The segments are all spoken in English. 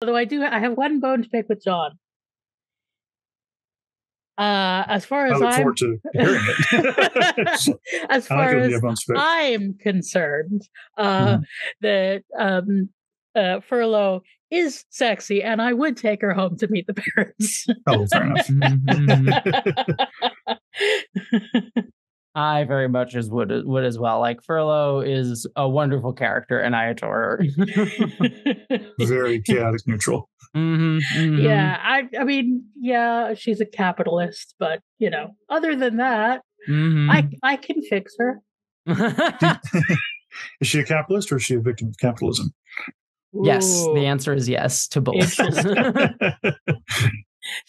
Although I have one bone to pick with John. As far I as look forward to hearing it. as I like far it when you as have bones to pick. I'm concerned, that Furlough is sexy, and I would take her home to meet the parents. Oh, fair enough. I very much would as well. Like, Furlough is a wonderful character, and I adore her. Very chaotic neutral. Yeah, I mean, yeah, she's a capitalist, but other than that, I can fix her. Is she a capitalist or is she a victim of capitalism? Yes, the answer is yes to both. Should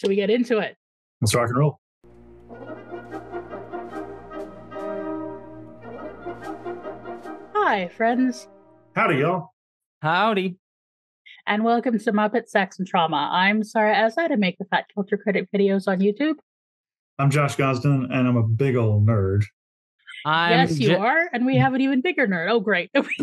we get into it? Let's rock and roll. Hi, friends. Howdy, y'all. Howdy. And welcome to Muppet Sex and Trauma. I'm Sara Ezzat. I make the Fat Culture Critic videos on YouTube. I'm Josh Gosdin, and I'm a big old nerd. Yes, you are, and we have an even bigger nerd. Oh, great! I was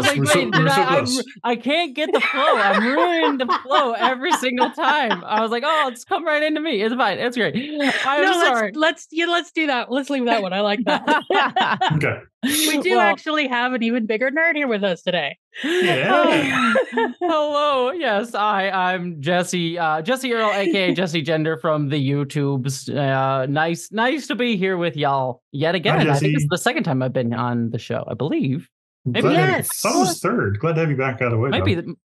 like, wait, I can't get the flow. I'm ruining the flow every single time. I was like, oh, it's come right into me. It's fine. It's great. I'm sorry. Let's do that. Let's leave that one. I like that. Okay. We do actually have an even bigger nerd here with us today. Yeah. Hello. Yes, I'm Jessie Earl, aka Jessie Gender from the YouTubes. Nice to be here with y'all yet again. Hi, I think it's the second time I've been on the show, I believe. Maybe yes. I thought it was third. Glad to have you back out of the way.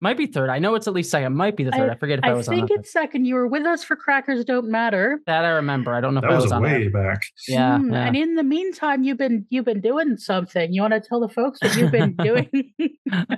Might be third. I know it's at least second. Might be the third. I forget if I was on. I think it's second. You were with us for Crackers Don't Matter. That I remember. I don't know if that I was on way back. Yeah, And in the meantime, you've been doing something. You want to tell the folks what you've been doing?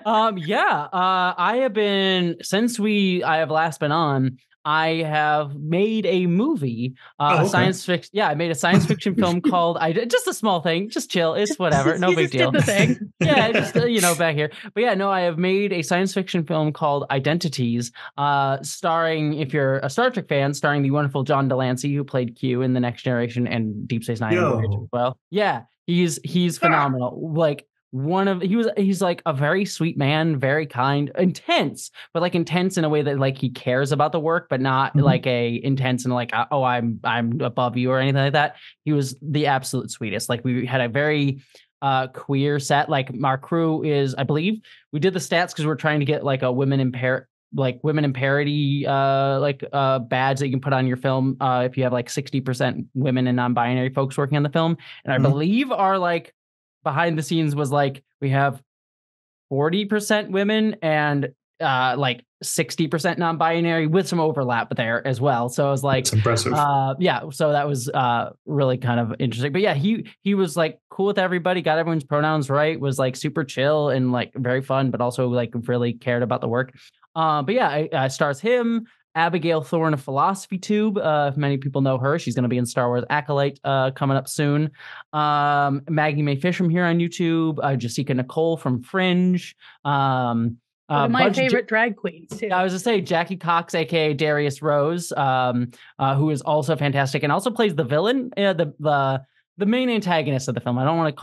I have been since I have last been on. I have made a movie, a science fiction. Yeah, I made a science fiction film called just a small thing, just chill. It's whatever, no big deal. Did the thing. Yeah, just back here. But yeah, no, I have made a science fiction film called Identities, starring, if you're a Star Trek fan, starring the wonderful John Delancey, who played Q in The Next Generation and Deep Space Nine as well. Yeah, he's phenomenal. Like. He's like a very sweet man, very kind, intense, but like intense in a way that like he cares about the work, but not like a intense and like, oh, I'm above you or anything like that. He was the absolute sweetest. Like, we had a very queer set. Like, our crew is, I believe we did the stats because we're trying to get like a women in parity badge that you can put on your film if you have like 60% women and non-binary folks working on the film. And I believe our like behind the scenes was like, we have 40% women and like 60% non-binary with some overlap there as well. So I was like, that's impressive. So that was really kind of interesting. But yeah, he was like cool with everybody, got everyone's pronouns right, was like super chill and like very fun, but also like really cared about the work. But yeah, it stars him, Abigail Thorne of Philosophy Tube. If many people know her, she's going to be in Star Wars Acolyte coming up soon. Maggie Mae Fish from here on YouTube. Jessica Nicole from Fringe. One of my favorite drag queens too. I was to say Jackie Cox, aka Darius Rose, who is also fantastic and also plays the villain, the main antagonist of the film. I don't want to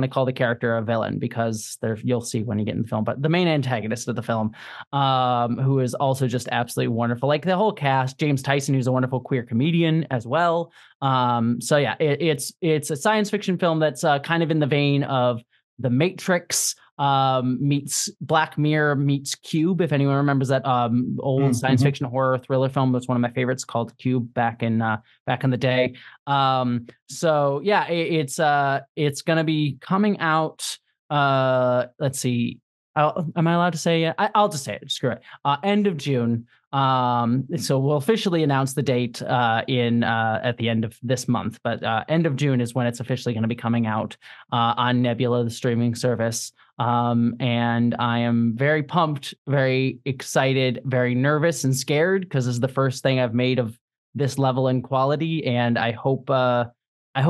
call the character a villain because you'll see when you get in the film, but the main antagonist of the film, who is also just absolutely wonderful. Like, the whole cast, James Tyson, who's a wonderful queer comedian as well. So yeah, it's a science fiction film that's kind of in the vein of The Matrix meets Black Mirror meets Cube. If anyone remembers that old science fiction horror thriller film, that's one of my favorites, called Cube, back in the day. So yeah, it's gonna be coming out. Let's see. Am I allowed to say it? I'll just say it. Screw it. End of June. So we'll officially announce the date at the end of this month. But end of June is when it's officially going to be coming out on Nebula, the streaming service. And I am very pumped, very excited, very nervous and scared, because this is the first thing I've made of this level and quality, and I hope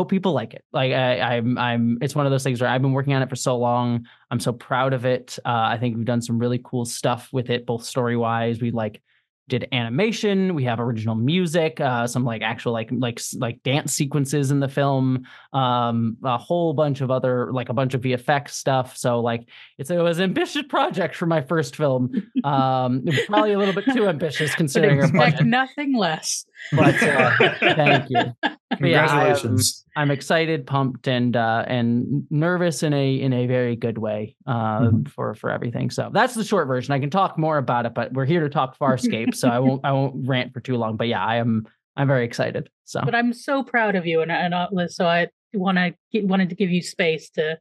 people like it. Like, it's one of those things where I've been working on it for so long. I'm so proud of it. I think we've done some really cool stuff with it, both story-wise. We like did animation. We have original music, some like actual like dance sequences in the film, a whole bunch of other like a bunch of VFX stuff. So like it was an ambitious project for my first film. It was probably a little bit too ambitious considering our Expect budget. nothing less. But thank you. Congratulations. Yeah, I'm excited, pumped, and nervous in a very good way for everything. So that's the short version. I can talk more about it, but we're here to talk Farscape, so I won't rant for too long. But yeah, I'm very excited. So, but I'm so proud of you, and so I wanted to give you space to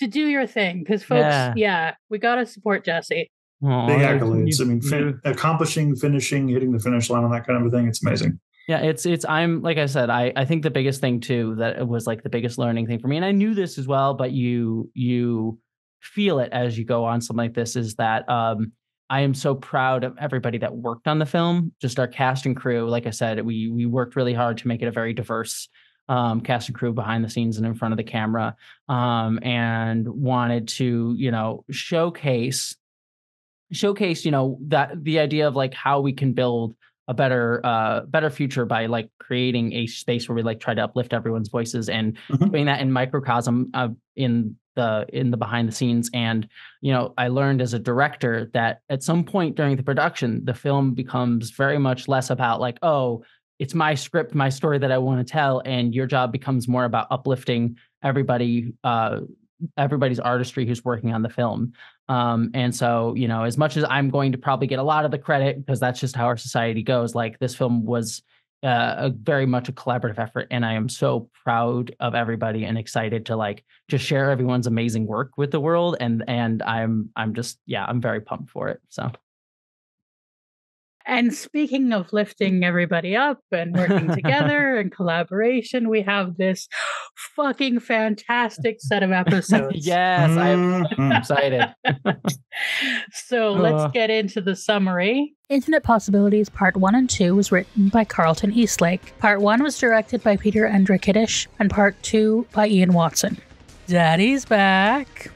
do your thing, because folks, we gotta support Jessie. Oh, big accolades. I mean, accomplishing, finishing, hitting the finish line on that kind of a thing. It's amazing. Yeah, I'm like I said, I think the biggest thing too, that it was like the biggest learning thing for me, and I knew this as well, but you feel it as you go on something like this, is that I am so proud of everybody that worked on the film, just our cast and crew. Like I said, we worked really hard to make it a very diverse cast and crew behind the scenes and in front of the camera, and wanted to, showcase, that the idea of like how we can build a better future by like creating a space where we like try to uplift everyone's voices and doing that in microcosm in the behind the scenes. And I learned as a director that at some point during the production, the film becomes very much less about like, oh, it's my script, my story that I want to tell, and your job becomes more about uplifting everybody's artistry who's working on the film. And so, as much as I'm going to probably get a lot of the credit, because that's just how our society goes, like this film was very much a collaborative effort, and I am so proud of everybody and excited to like just share everyone's amazing work with the world. And I'm very pumped for it. So. And speaking of lifting everybody up and working together and collaboration, we have this fucking fantastic set of episodes. Yes, I'm excited. So let's get into the summary. Infinite Possibilities Part 1 and 2 was written by Carlton Eastlake. Part 1 was directed by Peter Andrikidis, and Part 2 by Ian Watson. Daddy's back.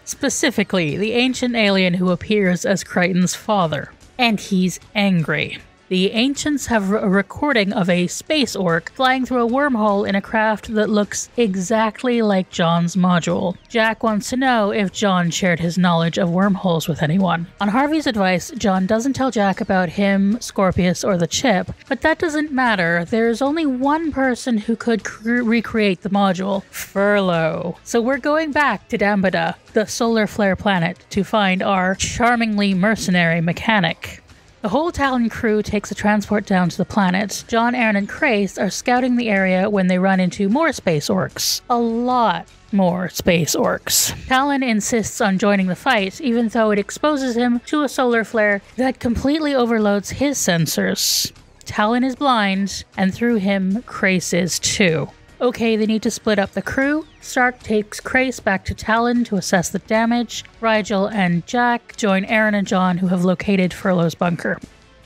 Specifically, the ancient alien who appears as Crichton's father. And he's angry. The ancients have a recording of a space orc flying through a wormhole in a craft that looks exactly like John's module. Jack wants to know if John shared his knowledge of wormholes with anyone. On Harvey's advice, John doesn't tell Jack about him, Scorpius, or the chip, but that doesn't matter. There's only one person who could recreate the module, Furlough. So we're going back to Dambada, the solar flare planet, to find our charmingly mercenary mechanic. The whole Talyn crew takes a transport down to the planet. John, Aaron, and Crace are scouting the area when they run into more space orcs. A lot more space orcs. Talyn insists on joining the fight, even though it exposes him to a solar flare that completely overloads his sensors. Talyn is blind, and through him, Crace is too. Okay, they need to split up the crew. Stark takes Crace back to Talyn to assess the damage. Rigel and Jack join Aaron and John, who have located Furlough's bunker.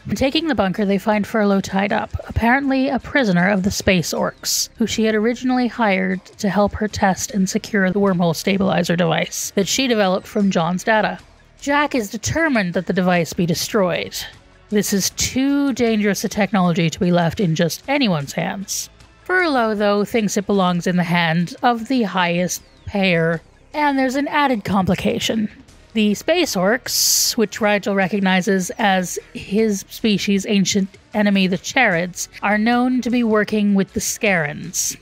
In taking the bunker, they find Furlough tied up, apparently a prisoner of the space orcs, who she had originally hired to help her test and secure the wormhole stabilizer device that she developed from John's data. Jack is determined that the device be destroyed. This is too dangerous a technology to be left in just anyone's hands. Furlough, though, thinks it belongs in the hand of the highest payer. And there's an added complication. The space orcs, which Rigel recognizes as his species' ancient enemy, the Charids, are known to be working with the Scarans.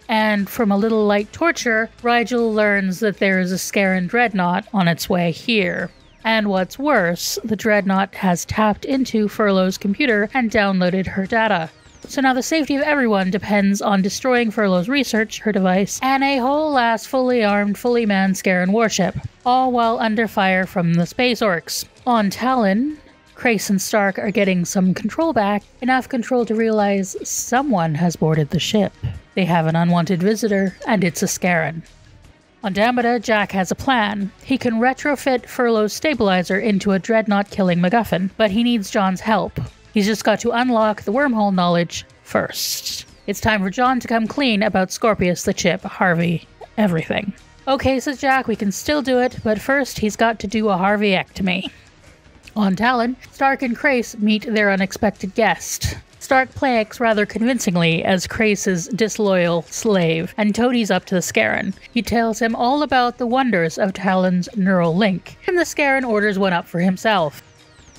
And from a little light torture, Rigel learns that there is a Scaran dreadnought on its way here. And what's worse, the dreadnought has tapped into Furlough's computer and downloaded her data. So now the safety of everyone depends on destroying Furlough's research, her device, and a whole-ass fully armed, fully manned Scaran warship, all while under fire from the space orcs. On Talyn, Crace and Stark are getting some control back, enough control to realize someone has boarded the ship. They have an unwanted visitor, and it's a Scaran. On Dambada, Jack has a plan. He can retrofit Furlough's stabilizer into a dreadnought-killing MacGuffin, but he needs John's help. He's just got to unlock the wormhole knowledge first. It's time for John to come clean about Scorpius, the chip, Harvey, everything. Okay, says Jack, we can still do it, but first he's got to do a Harvey-ectomy. On Talyn, Stark and Crace meet their unexpected guest. Stark plays rather convincingly as Crace's disloyal slave, and toadies up to the Scaran. He tells him all about the wonders of Talyn's neural link, and the Scaran orders one up for himself.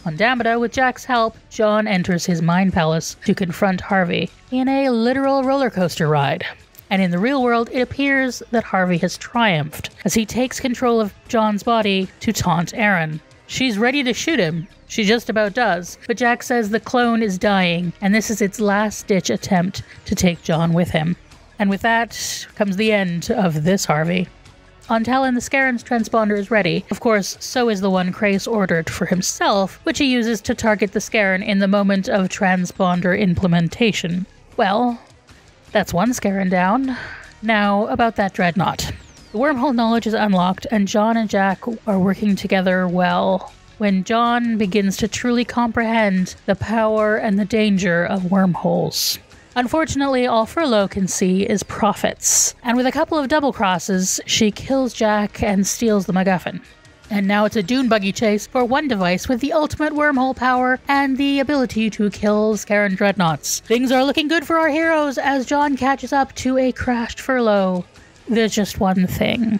On Damada, with Jack's help, John enters his mind palace to confront Harvey in a literal roller coaster ride. And in the real world, it appears that Harvey has triumphed, as he takes control of John's body to taunt Aaron. She's ready to shoot him. She just about does, but Jack says the clone is dying, and this is its last-ditch attempt to take John with him. And with that comes the end of this Harvey. On Talyn, the Scaran's transponder is ready. Of course, so is the one Crace ordered for himself, which he uses to target the Scaran in the moment of transponder implementation. Well, that's one Scaran down. Now, about that dreadnought. The wormhole knowledge is unlocked, and John and Jack are working together well. When John begins to truly comprehend the power and the danger of wormholes. Unfortunately, all Furlough can see is profits, and with a couple of double crosses, she kills Jack and steals the MacGuffin. And now it's a dune buggy chase for one device with the ultimate wormhole power and the ability to kill Scaran dreadnoughts. Things are looking good for our heroes as John catches up to a crashed Furlough. There's just one thing.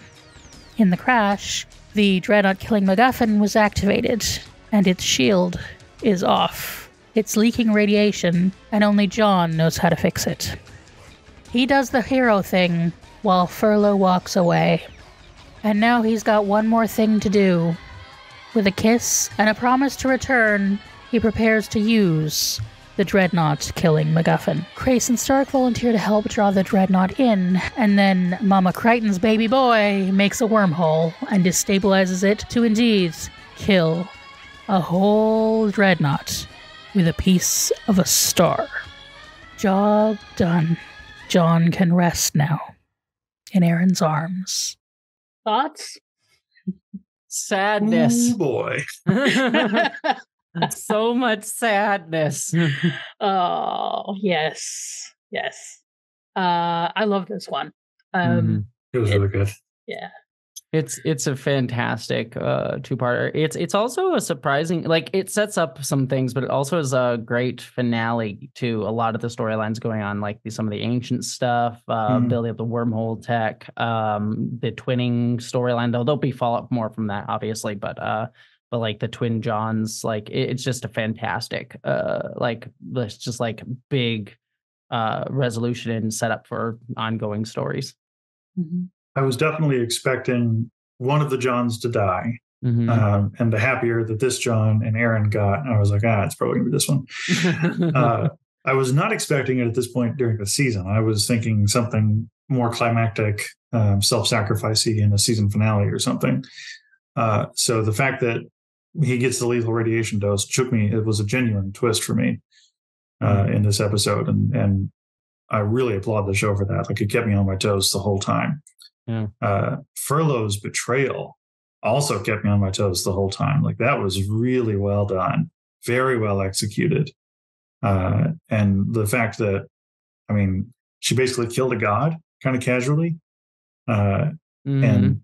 In the crash, the dreadnought-killing MacGuffin was activated, and its shield is off. It's leaking radiation, and only John knows how to fix it. He does the hero thing, while Furlough walks away. And now he's got one more thing to do. With a kiss and a promise to return, he prepares to use the dreadnought-killing MacGuffin. Crace and Stark volunteer to help draw the dreadnought in, and then Mama Crichton's baby boy makes a wormhole and destabilizes it to indeed kill a whole dreadnought with a piece of a star. Job done. John can rest now in Aaron's arms. Thoughts? Sadness. Oh boy. So much sadness. Oh, yes. Yes. I love this one. It was really good. Yeah. It's a fantastic two-parter. It's also a surprising, like, it sets up some things, but it also is a great finale to a lot of the storylines going on, like some of the ancient stuff, building up the wormhole tech, the twinning storyline. There'll be follow-up more from that, obviously, but like the twin Johns, like it's just a fantastic, big resolution and setup for ongoing stories. Mm-hmm. I was definitely expecting one of the Johns to die. And the happier that this John and Aaron got, I was like, it's probably going to be this one. I was not expecting it at this point during the season. I was thinking something more climactic, self-sacrificey in a season finale or something. So the fact that he gets the lethal radiation dose took me, it was a genuine twist for me in this episode. And I really applaud the show for that. Like, it kept me on my toes the whole time. Yeah. Furlough's betrayal also kept me on my toes the whole time. Like, that was really well done, very well executed. And the fact that, I mean, she basically killed a god kind of casually, and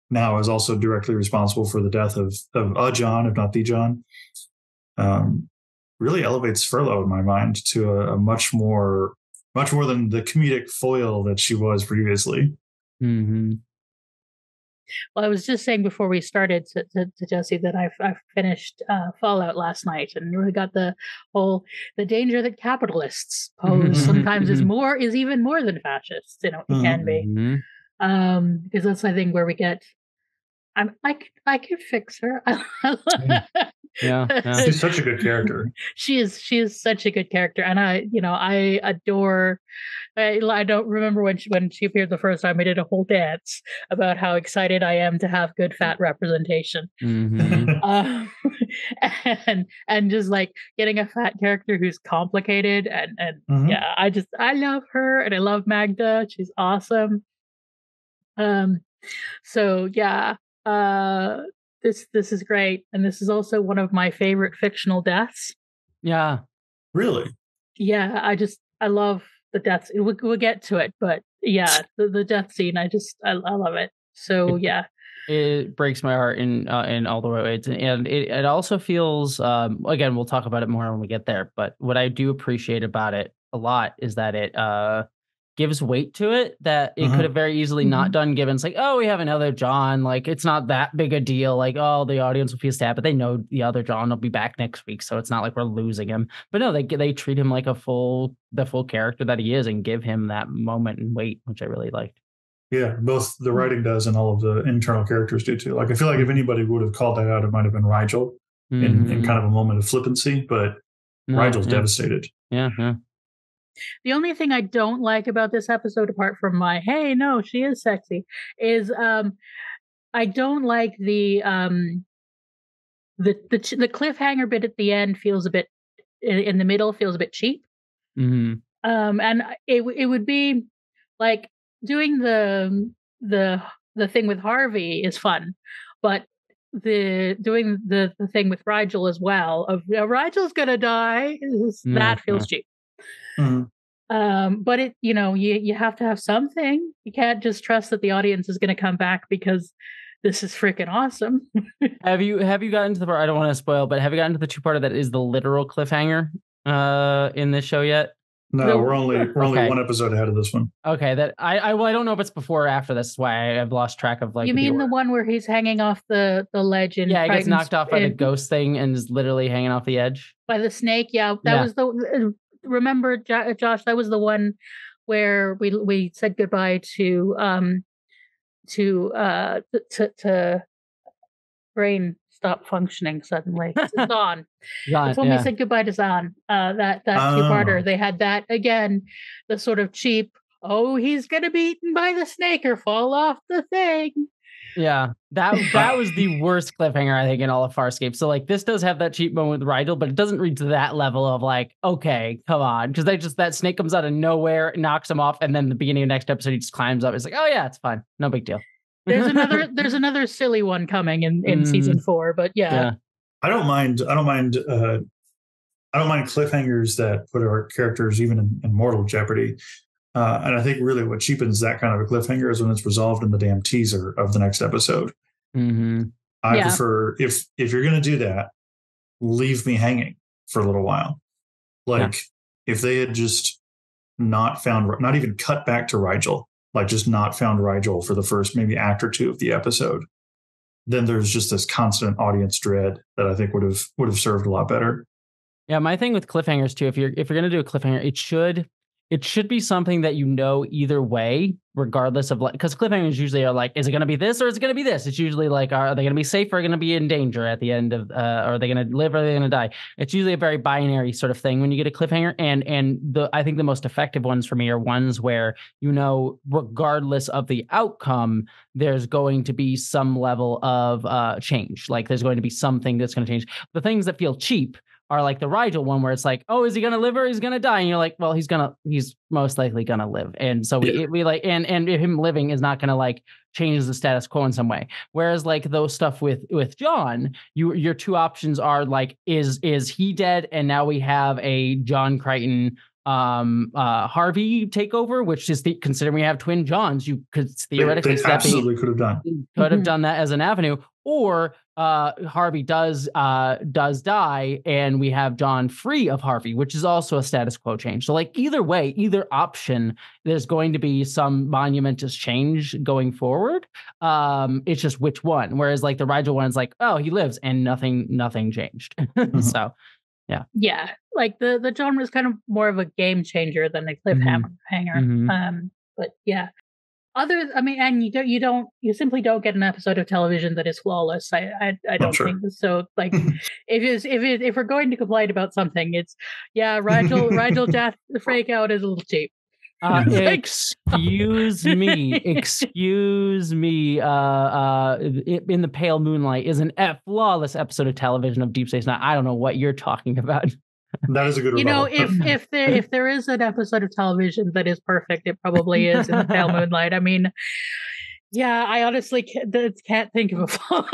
now is also directly responsible for the death of a John, if not the John. Really elevates Furlough in my mind to a much more than the comedic foil that she was previously. Well, I was just saying before we started to Jessie that I finished Fallout last night, and really got the danger that capitalists pose sometimes is even more than fascists. You know, it can be, because that's, I think, where we get. I could fix her. Yeah. She's such a good character. She is such a good character, and I adore. I don't remember when she appeared the first time. I did a whole dance about how excited I am to have good fat representation, and just like getting a fat character who's complicated and yeah, I love her, and I love Magda. She's awesome. So yeah. This is great, and this is also one of my favorite fictional deaths. Yeah, really. Yeah, I love the death. We'll get to it, but yeah, the death scene. I love it. So yeah, It breaks my heart in all the ways, and it also feels. Again, we'll talk about it more when we get there. But what I do appreciate about it a lot is that it gives weight to it that it could have very easily not done. Given it's like, oh, we have another John. Like it's not that big a deal. Like, oh, the audience will feel sad, but they know the other John will be back next week, so it's not like we're losing him. But no, they treat him like the full character that he is, and give him that moment and weight, which I really liked. Yeah, both the writing does and all of the internal characters do too. Like I feel like if anybody would have called that out, it might have been Rigel in kind of a moment of flippancy, but Rigel's devastated. Yeah. The only thing I don't like about this episode, apart from my hey, no, she is sexy, is I don't like the cliffhanger bit at the end feels a bit in the middle feels a bit cheap. And it would be like doing the thing with Harvey is fun, but doing the thing with Rigel as well of Rigel's gonna die that feels cheap. But it you have to have something. You can't just trust that the audience is going to come back because this is freaking awesome. Have you gotten to the part? I don't want to spoil, but have you gotten to the two-parter that is the literal cliffhanger in this show yet? No, we're only one episode ahead of this one. Okay, that I don't know if it's before or after. That's why I've lost track of like. You mean the one where he's hanging off the ledge and he gets knocked off by the ghost thing and is literally hanging off the edge by the snake? Yeah, that was the. Remember, Josh, that was the one where we said goodbye to brain stop functioning suddenly. Zahn. That's when we said goodbye to Zahn. That two-parter. They had that again, the sort of cheap, he's gonna be eaten by the snake or fall off the thing. Yeah, that was the worst cliffhanger I think in all of Farscape. So like this does have that cheap moment with Rigel, but it doesn't reach that level of like, okay, come on, because that snake comes out of nowhere, knocks him off, and then the beginning of the next episode he just climbs up. It's like, oh yeah, it's fine, no big deal. There's another silly one coming in season 4, but yeah. I don't mind cliffhangers that put our characters even in mortal jeopardy. And I think really what cheapens that kind of a cliffhanger is when it's resolved in the damn teaser of the next episode. I prefer if you're going to do that, leave me hanging for a little while. Like if they had just not even cut back to Rigel, like just not found Rigel for the first maybe act or two of the episode, then there's just this constant audience dread that I think would have served a lot better. Yeah, my thing with cliffhangers too, if you're going to do a cliffhanger, it should be something that either way, regardless of like, because cliffhangers usually are like, is it going to be this or is it going to be this? It's usually like, are they going to be safe or going to be in danger at the end of, are they going to live or are they going to die? It's usually a very binary sort of thing when you get a cliffhanger. And I think the most effective ones for me are ones where, regardless of the outcome, there's going to be some level of change. Like there's going to be something that's going to change. The things that feel cheap are like the Rigel one where it's like, oh, is he going to live or he's going to die? And you're like, well, he's most likely going to live. And so we like, and him living is not going to like change the status quo in some way. Whereas like those stuff with John, your two options are like, is he dead? And now we have a John Crichton, Harvey takeover, which is considering we have twin Johns, you could theoretically they absolutely could have done that as an avenue, or Harvey does die and we have John free of Harvey, which is also a status quo change. So like either way, either option, there's going to be some monumentous change going forward. It's just which one. Whereas like the Rigel one is like, oh, he lives and nothing changed. So yeah, like the genre is kind of more of a game changer than a cliffhanger. But yeah. And you simply don't get an episode of television that is flawless. I don't think so. Like, if we're going to complain about something, it's Rigel death freak out is a little cheap. Excuse me. In the Pale Moonlight is an flawless episode of television of Deep Space Nine. I don't know what you're talking about. That is a good rebuttal. If there is an episode of television that is perfect, it probably is in the Pale Moonlight. I mean, yeah, I honestly can't think of a flaw.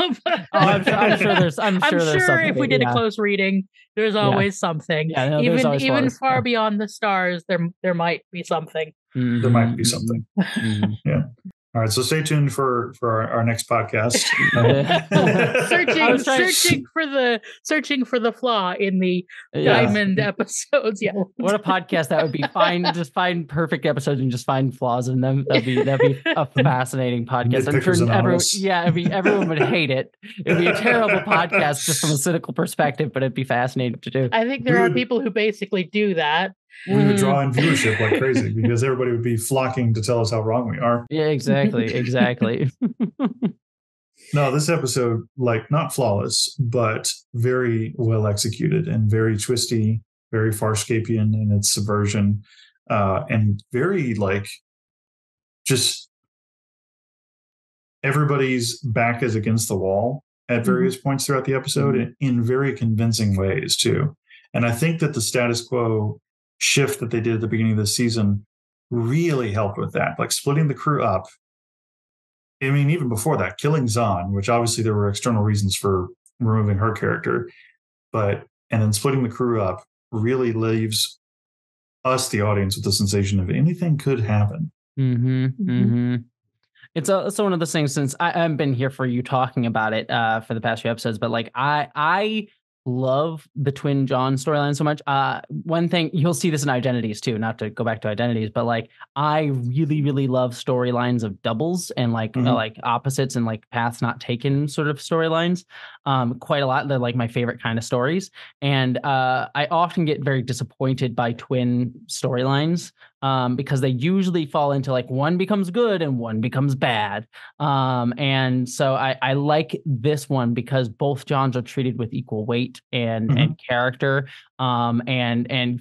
I'm sure there's something. If we did a close reading, there's always something. Yeah, even far beyond the stars, there might be something. There might be something. Yeah. All right, so stay tuned for our next podcast. searching for the flaw in the diamond episodes. Yeah, what a podcast that would be! Just find perfect episodes and just find flaws in them. That'd be a fascinating podcast. I'm sure everyone would hate it. It'd be a terrible podcast just from a cynical perspective, but it'd be fascinating to do. I think there are people who basically do that. We would draw in viewership like crazy because everybody would be flocking to tell us how wrong we are. Yeah, exactly. No, this episode, like, not flawless, but very well executed and very twisty, very Farscapian in its subversion, and very, like, just everybody's back is against the wall at various points throughout the episode in very convincing ways, too. And I think that the status quo shift that they did at the beginning of the season really helped with that, like splitting the crew up. I mean, even before that, killing Zahn, which obviously there were external reasons for removing her character, and then splitting the crew up really leaves us, the audience, with the sensation of anything could happen. It's also one of those things, since I haven't been here for you talking about it for the past few episodes, but like I love the twin John storyline so much. One thing, you'll see this in Identities too, not to go back to Identities, but like I really, really love storylines of doubles and like opposites and like paths not taken sort of storylines quite a lot. They're like my favorite kind of stories. And I often get very disappointed by twin storylines because they usually fall into like one becomes good and one becomes bad. And so I like this one because both Johns are treated with equal weight and character, and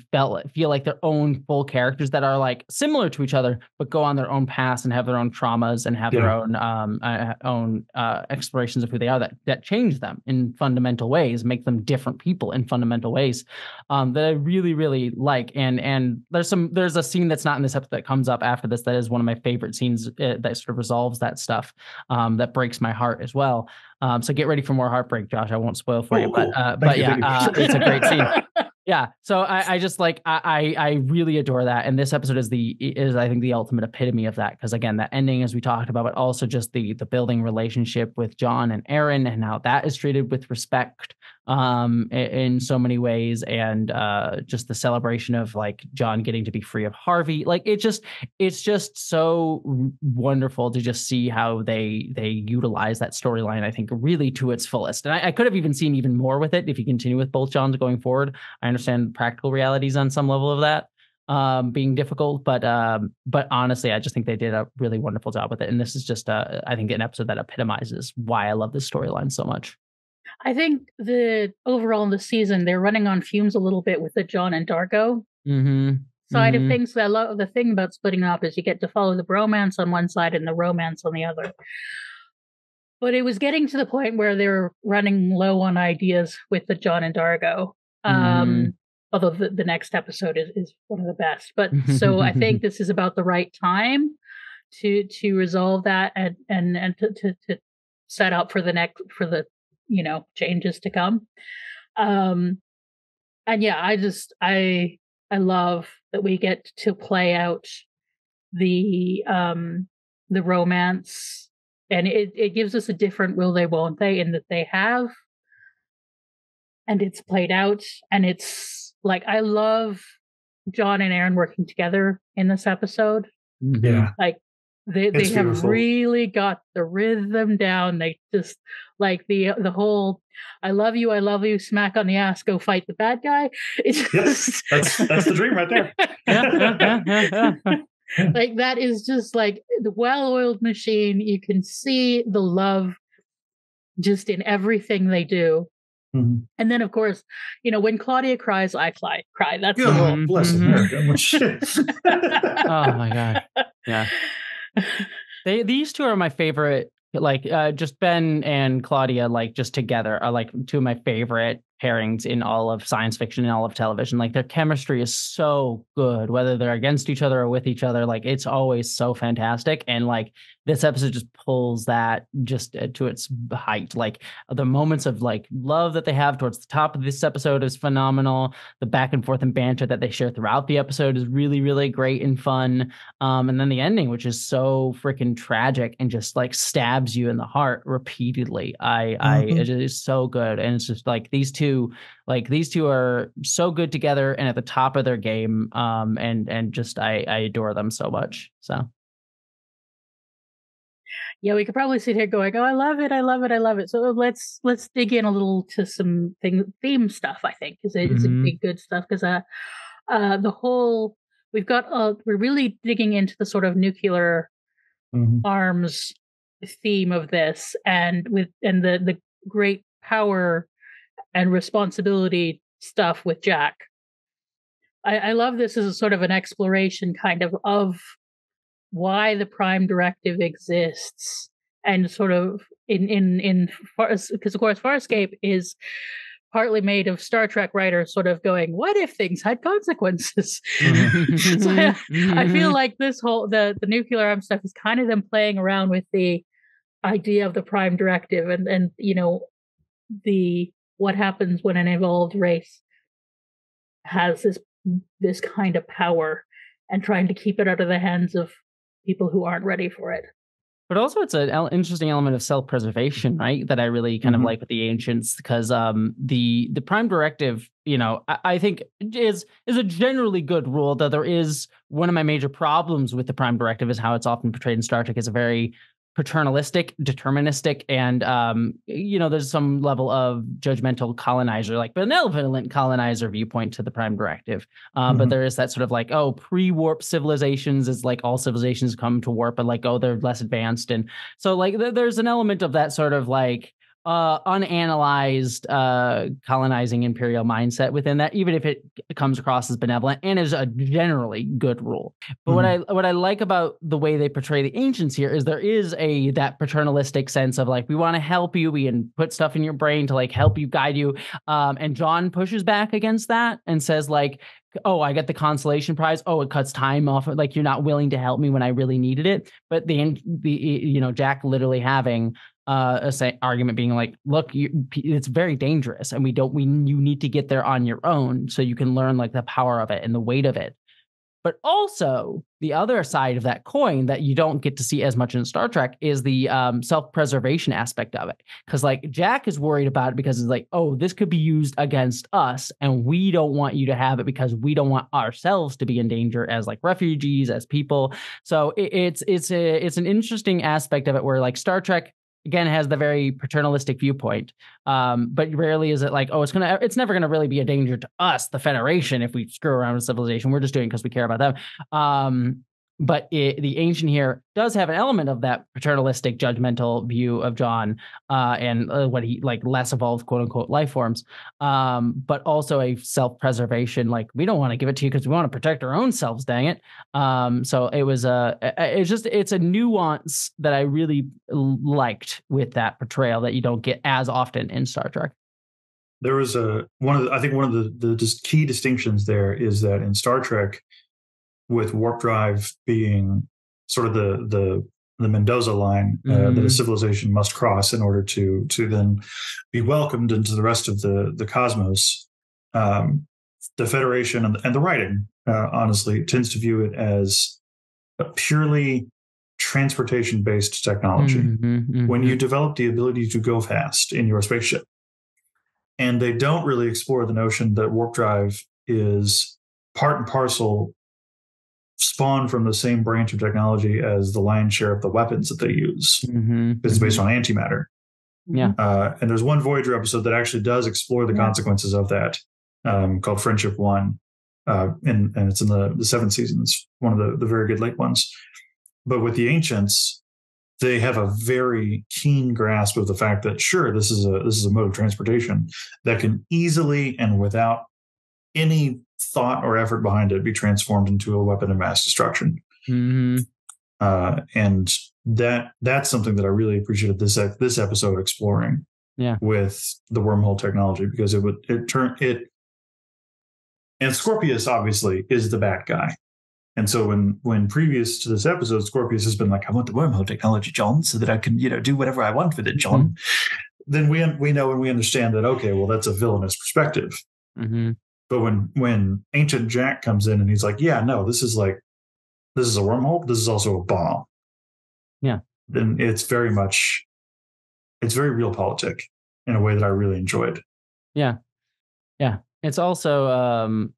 feel like their own full characters that are like similar to each other, but go on their own paths and have their own traumas and have their own explorations of who they are that change them in fundamental ways, make them different people in fundamental ways that I really, really like. And there's a scene that's not in this episode that comes up after this that is one of my favorite scenes that sort of resolves that stuff, that breaks my heart as well. So get ready for more heartbreak, Josh. I won't spoil for you, but it's a great scene. Yeah. So I just like, I really adore that. And this episode is I think the ultimate epitome of that. Because again, that ending, as we talked about, but also just the building relationship with John and Aaron and how that is treated with respect in so many ways. And just the celebration of like John getting to be free of Harvey. Like it's just so wonderful to just see how they utilize that storyline, I think, really to its fullest. And I could have even seen even more with it if you continue with both Johns going forward. I understand practical realities on some level of that being difficult, but honestly, I just think they did a really wonderful job with it. And this is just I think an episode that epitomizes why I love this storyline so much. I think overall in the season, they're running on fumes a little bit with the John and Dargo side of things. I love the thing about splitting up is you get to follow the bromance on one side and the romance on the other. But it was getting to the point where they were running low on ideas with the John and Dargo. Although the next episode is one of the best. But so I think this is about the right time to resolve that and to set up for the changes to come. And yeah, I love that we get to play out the romance, and it gives us a different will they won't they in that they have, and it's played out, and it's like I love John and Aaron working together in this episode. Yeah, like they have really got the rhythm down. They just like the whole I love you, smack on the ass, go fight the bad guy. It's yes, that's the dream right there. Like that is just like the well-oiled machine. You can see the love just in everything they do. And then, of course, when Claudia cries, I cry. That's the whole. Bless America. Oh my God. Yeah. These two are my favorite. Like just Ben and Claudia, like just together, are like two of my favorite pairings in all of science fiction and all of television. Like their chemistry is so good, whether they're against each other or with each other. Like it's always so fantastic. And like this episode just pulls that just to its height. Like the moments of like love that they have towards the top of this episode is phenomenal. The back and forth and banter that they share throughout the episode is really, really great and fun. And then the ending, which is so freaking tragic and just like stabs you in the heart repeatedly. It is so good. And it's just like these two are so good together and at the top of their game. And just I adore them so much. So yeah, we could probably sit here going, "Oh, I love it, I love it, I love it." So let's dig in a little to some theme stuff. I think is a big good stuff because the whole we're really digging into the sort of nuclear arms theme of this, and the great power and responsibility stuff with Jack. I love this as a sort of an exploration kind of why the Prime Directive exists, and sort of because of course Farscape is partly made of Star Trek writers sort of going, what if things had consequences? So I feel like this whole the nuclear arm stuff is kind of them playing around with the idea of the Prime Directive and the what happens when an evolved race has this kind of power, and trying to keep it out of the hands of people who aren't ready for it. But also it's an interesting element of self-preservation, right? That I really kind of like with the Ancients, because the Prime Directive, I think is a generally good rule, though there is one of my major problems with the Prime Directive is how it's often portrayed in Star Trek as a very paternalistic, deterministic, and there's some level of judgmental colonizer, like benevolent colonizer viewpoint to the Prime Directive. But there is that sort of like, oh, pre-warp civilizations is like all civilizations come to warp, but like, oh, they're less advanced. And so like there's an element of that sort of like unanalyzed colonizing imperial mindset within that, even if it comes across as benevolent and is a generally good rule. But what I like about the way they portray the Ancients here is there is that paternalistic sense of like, we want to help you, we can put stuff in your brain to like help you, guide you. And John pushes back against that and says like, oh, I get the consolation prize. Oh, it cuts time off. Like you're not willing to help me when I really needed it. But the Jack literally having argument being like, look, it's very dangerous, and you need to get there on your own so you can learn like the power of it and the weight of it. But also the other side of that coin that you don't get to see as much in Star Trek is the self-preservation aspect of it. Because like Jack is worried about it because it's like, oh, this could be used against us, and we don't want you to have it because we don't want ourselves to be in danger as like refugees, as people. So it's an interesting aspect of it where like Star Trek again has the very paternalistic viewpoint, but rarely is it like, oh, it's never gonna really be a danger to us, the Federation, if we screw around with civilization. We're just doing it because we care about them. But the Ancient here does have an element of that paternalistic, judgmental view of John and what he like less evolved, quote unquote, life forms, but also a self-preservation. Like we don't want to give it to you because we want to protect our own selves. Dang it! So it was it's a nuance that I really liked with that portrayal that you don't get as often in Star Trek. There was one of the just key distinctions there is that in Star Trek, with warp drive being sort of the Mendoza line that a civilization must cross in order to then be welcomed into the rest of the cosmos, the Federation and the writing, honestly, tends to view it as a purely transportation-based technology. When you develop the ability to go fast in your spaceship, and they don't really explore the notion that warp drive is part and parcel spawned from the same branch of technology as the lion's share of the weapons that they use. It's based on antimatter. Yeah. And there's one Voyager episode that actually does explore the consequences of that, called Friendship One. And it's in the seventh season. It's one of the very good late ones. But with the Ancients, they have a very keen grasp of the fact that, sure, this is a mode of transportation that can easily and without any thought or effort behind it be transformed into a weapon of mass destruction. And that's something that I really appreciated this episode exploring. with the wormhole technology, because and Scorpius obviously is the bad guy. And so when previous to this episode, Scorpius has been like, I want the wormhole technology, John, so that I can, do whatever I want with it, John. Then we know and we understand that, okay, well, that's a villainous perspective. But when Ancient Jack comes in and he's like, yeah, no, this is a wormhole. This is also a bomb. Yeah. Then it's very realpolitik in a way that I really enjoyed. Yeah. Yeah. It's also,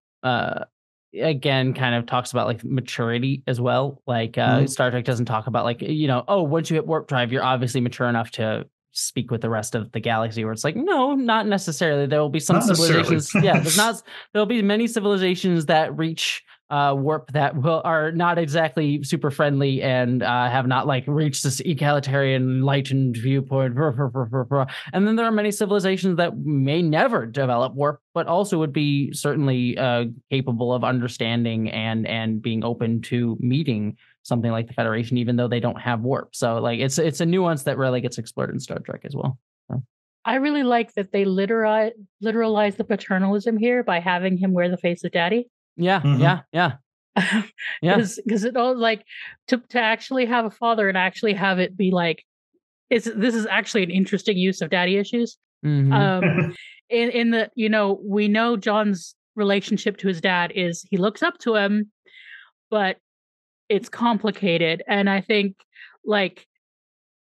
again, kind of talks about like maturity as well. Like Star Trek doesn't talk about like, once you hit warp drive, you're obviously mature enough to speak with the rest of the galaxy, where it's like, no, not necessarily. There will be some civilizations. There'll be many civilizations that reach warp that are not exactly super friendly and have not like reached this egalitarian enlightened viewpoint. And then there are many civilizations that may never develop warp, but also would be certainly capable of understanding and being open to meeting something like the Federation, even though they don't have warp. So like it's a nuance that really gets explored in Star Trek as well. So. I really like that they literalize the paternalism here by having him wear the face of daddy. Yeah. Because it all like to actually have a father and actually have it be like, this is actually an interesting use of daddy issues. In the, we know John's relationship to his dad is he looks up to him, but it's complicated. And I think like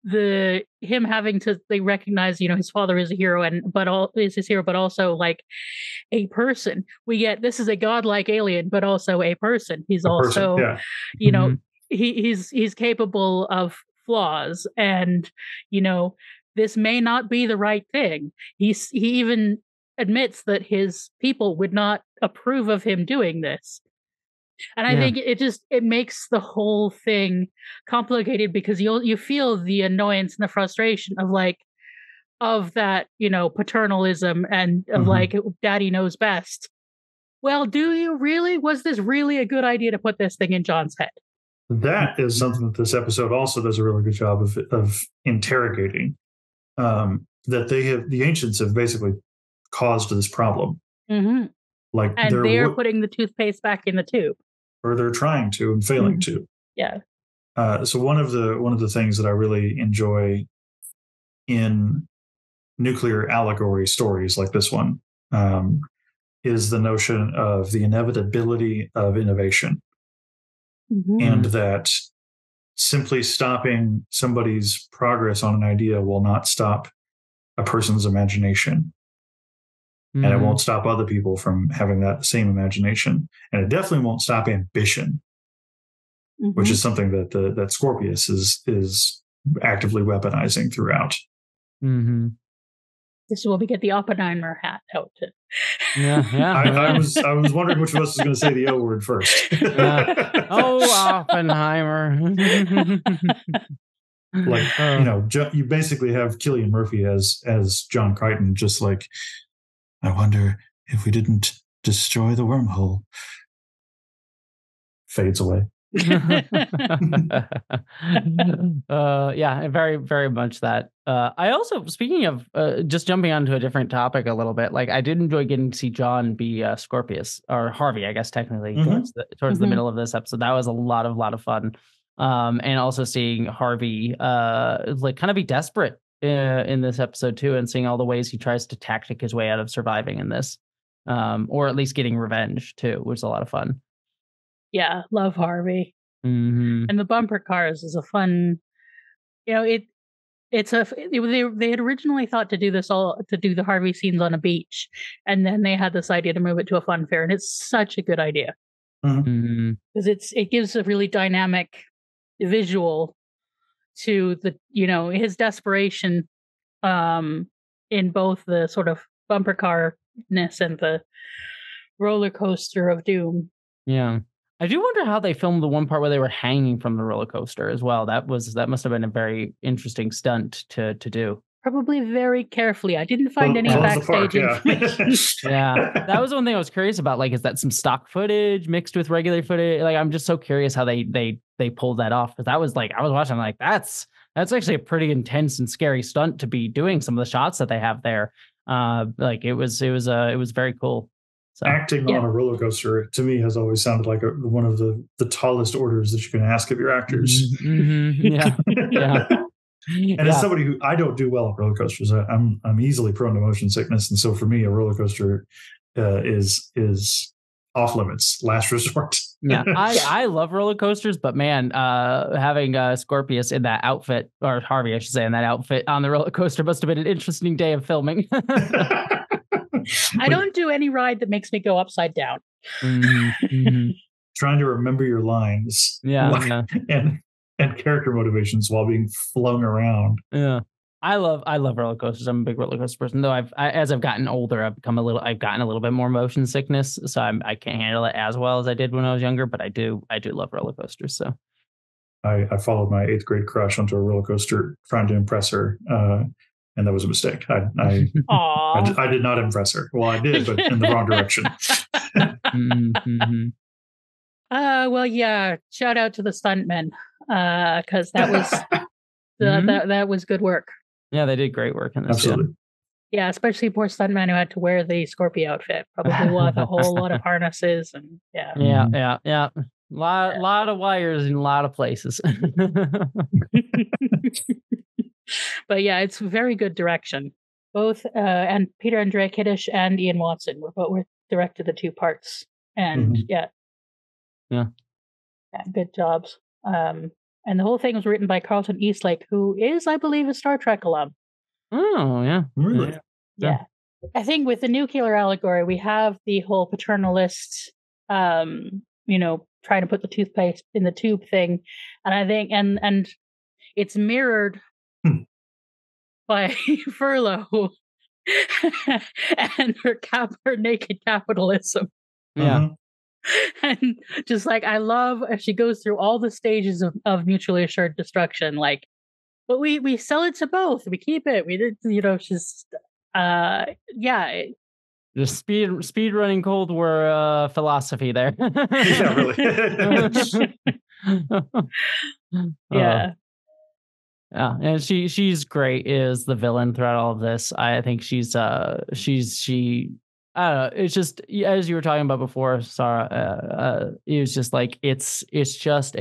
him having to recognize, his father is a hero but also like a person. We get, this is a godlike alien, but also a person. He's he's capable of flaws, and, this may not be the right thing. He even admits that his people would not approve of him doing this. And I think it makes the whole thing complicated, because you feel the annoyance and the frustration of that, paternalism and of like, daddy knows best. Well, do you really? Was this really a good idea to put this thing in John's head? That is something that this episode also does a really good job of interrogating. That the ancients have basically caused this problem. Like, and they're putting the toothpaste back in the tube. Or they're trying to and failing to. Yeah. So one of the things that I really enjoy in nuclear allegory stories like this one is the notion of the inevitability of innovation, and that simply stopping somebody's progress on an idea will not stop a person's imagination. And it won't stop other people from having that same imagination. And it definitely won't stop ambition, which is something that Scorpius is actively weaponizing throughout. This is where we get the Oppenheimer hat out. I was wondering which of us was going to say the O word first. Oh, Oppenheimer. You basically have Cillian Murphy as John Crichton, just like, I wonder if we didn't destroy the wormhole. Fades away. Very, very much that. I also, speaking of just jumping onto a different topic a little bit, like I did enjoy getting to see John be Scorpius, or Harvey, I guess technically, towards the middle of this episode. That was a lot of fun. And also seeing Harvey kind of be desperate in this episode too, and seeing all the ways he tries to tactic his way out of surviving in this, or at least getting revenge too, which is a lot of fun. Yeah, love Harvey. And the bumper cars is a fun, they had originally thought to do the Harvey scenes on a beach, and then they had this idea to move it to a fun fair, and it's such a good idea because it gives a really dynamic visual to the, his desperation in both the sort of bumper car-ness and the roller coaster of doom. Yeah. I do wonder how they filmed the one part where they were hanging from the roller coaster as well. That must have been a very interesting stunt to do. Probably very carefully. I didn't find any backstage information. Yeah. That was one thing I was curious about. Like, is that some stock footage mixed with regular footage? Like, I'm just so curious how they pulled that off. Because that was like, I was watching, I'm like, that's that's actually a pretty intense and scary stunt to be doing some of the shots that they have there. Like it was very cool. So, acting on a roller coaster to me has always sounded like one of the tallest orders that you can ask of your actors. Yeah. And as somebody who I don't do well at roller coasters, I'm easily prone to motion sickness, and so for me, a roller coaster is off limits, last resort. Yeah, I love roller coasters, but man, having Scorpius in that outfit, or Harvey, I should say, in that outfit on the roller coaster must have been an interesting day of filming. I don't do any ride that makes me go upside down. Trying to remember your lines, and character motivations while being flung around. Yeah. I love roller coasters. I'm a big roller coaster person, though. As I've gotten older, I've gotten a little bit more motion sickness, so I can't handle it as well as I did when I was younger. But I do love roller coasters. So I followed my 8th grade crush onto a roller coaster trying to impress her, and that was a mistake. I did not impress her. Well, I did, but in the wrong direction. Well, yeah. Shout out to the stuntmen, because that was that was good work. Yeah, they did great work in this. Absolutely. Yeah, especially poor stuntman who had to wear the Scorpio outfit. Probably with a whole lot of harnesses and yeah. Lot of wires in a lot of places. But yeah, it's very good direction. Both and Peter Andre Kiddish and Ian Watson were directed the 2 parts, and yeah, good jobs. And the whole thing was written by Carlton Eastlake, who is, I believe, a Star Trek alum. Oh, yeah. Really? Yeah. I think with the nuclear allegory, we have the whole paternalist, trying to put the toothpaste in the tube thing. And I think, and it's mirrored by Furlough and her naked capitalism. Yeah. And just like, I love as she goes through all the stages of mutually assured destruction, like, but we sell it to both, we keep it, we did, just just speed running Cold War philosophy there. Yeah, really. Yeah. Yeah, and she's great as the villain throughout all of this. I think she's I don't know. It's just, as you were talking about before, Sara. It was just like it's just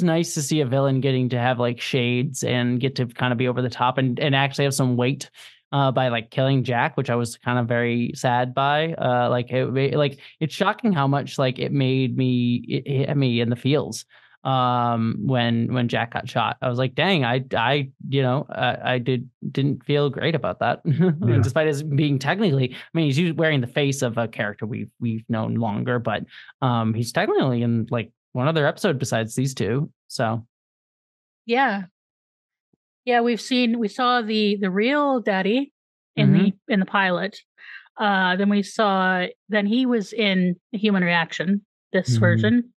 nice to see a villain getting to have like shades and get to kind of be over the top and actually have some weight by like killing Jack, which I was kind of very sad by. It's shocking how much like it hit me in the feels when Jack got shot. I was like, dang, I didn't feel great about that. Yeah. Despite his being technically, he's wearing the face of a character we've known longer, but he's technically in like one other episode besides these 2. So yeah, we saw the real daddy in the pilot. Then he was in Human Reaction, this version.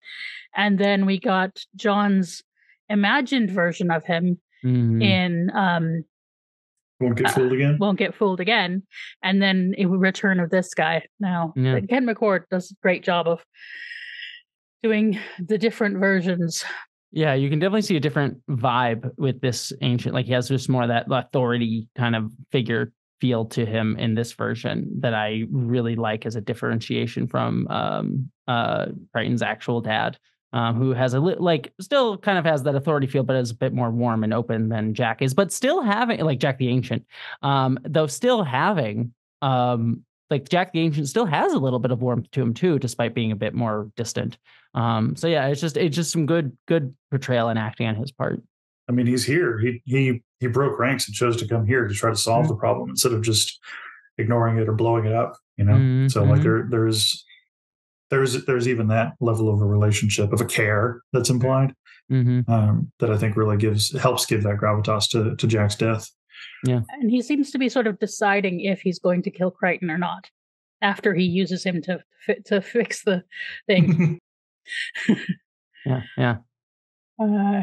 And then we got John's imagined version of him in Won't Get Fooled Again. Won't Get Fooled Again. And then a return of this guy now. Yeah. Ken McCord does a great job of doing the different versions. Yeah, you can definitely see a different vibe with this ancient. Like he has just more of that authority kind of figure feel to him in this version that I really like as a differentiation from Crichton's actual dad. Who has still kind of has that authority feel, but is a bit more warm and open than Jack is, but still having like Jack the Ancient, though still having like Jack the Ancient still has a little bit of warmth to him too, despite being a bit more distant. So yeah, it's just some good portrayal and acting on his part. He's here. He broke ranks and chose to come here to try to solve the problem instead of just ignoring it or blowing it up. So like there's even that level of a relationship of a care that's implied that I think really helps give that gravitas to Jack's death. Yeah, and he seems to be sort of deciding if he's going to kill Crichton or not after he uses him to fix the thing. Yeah.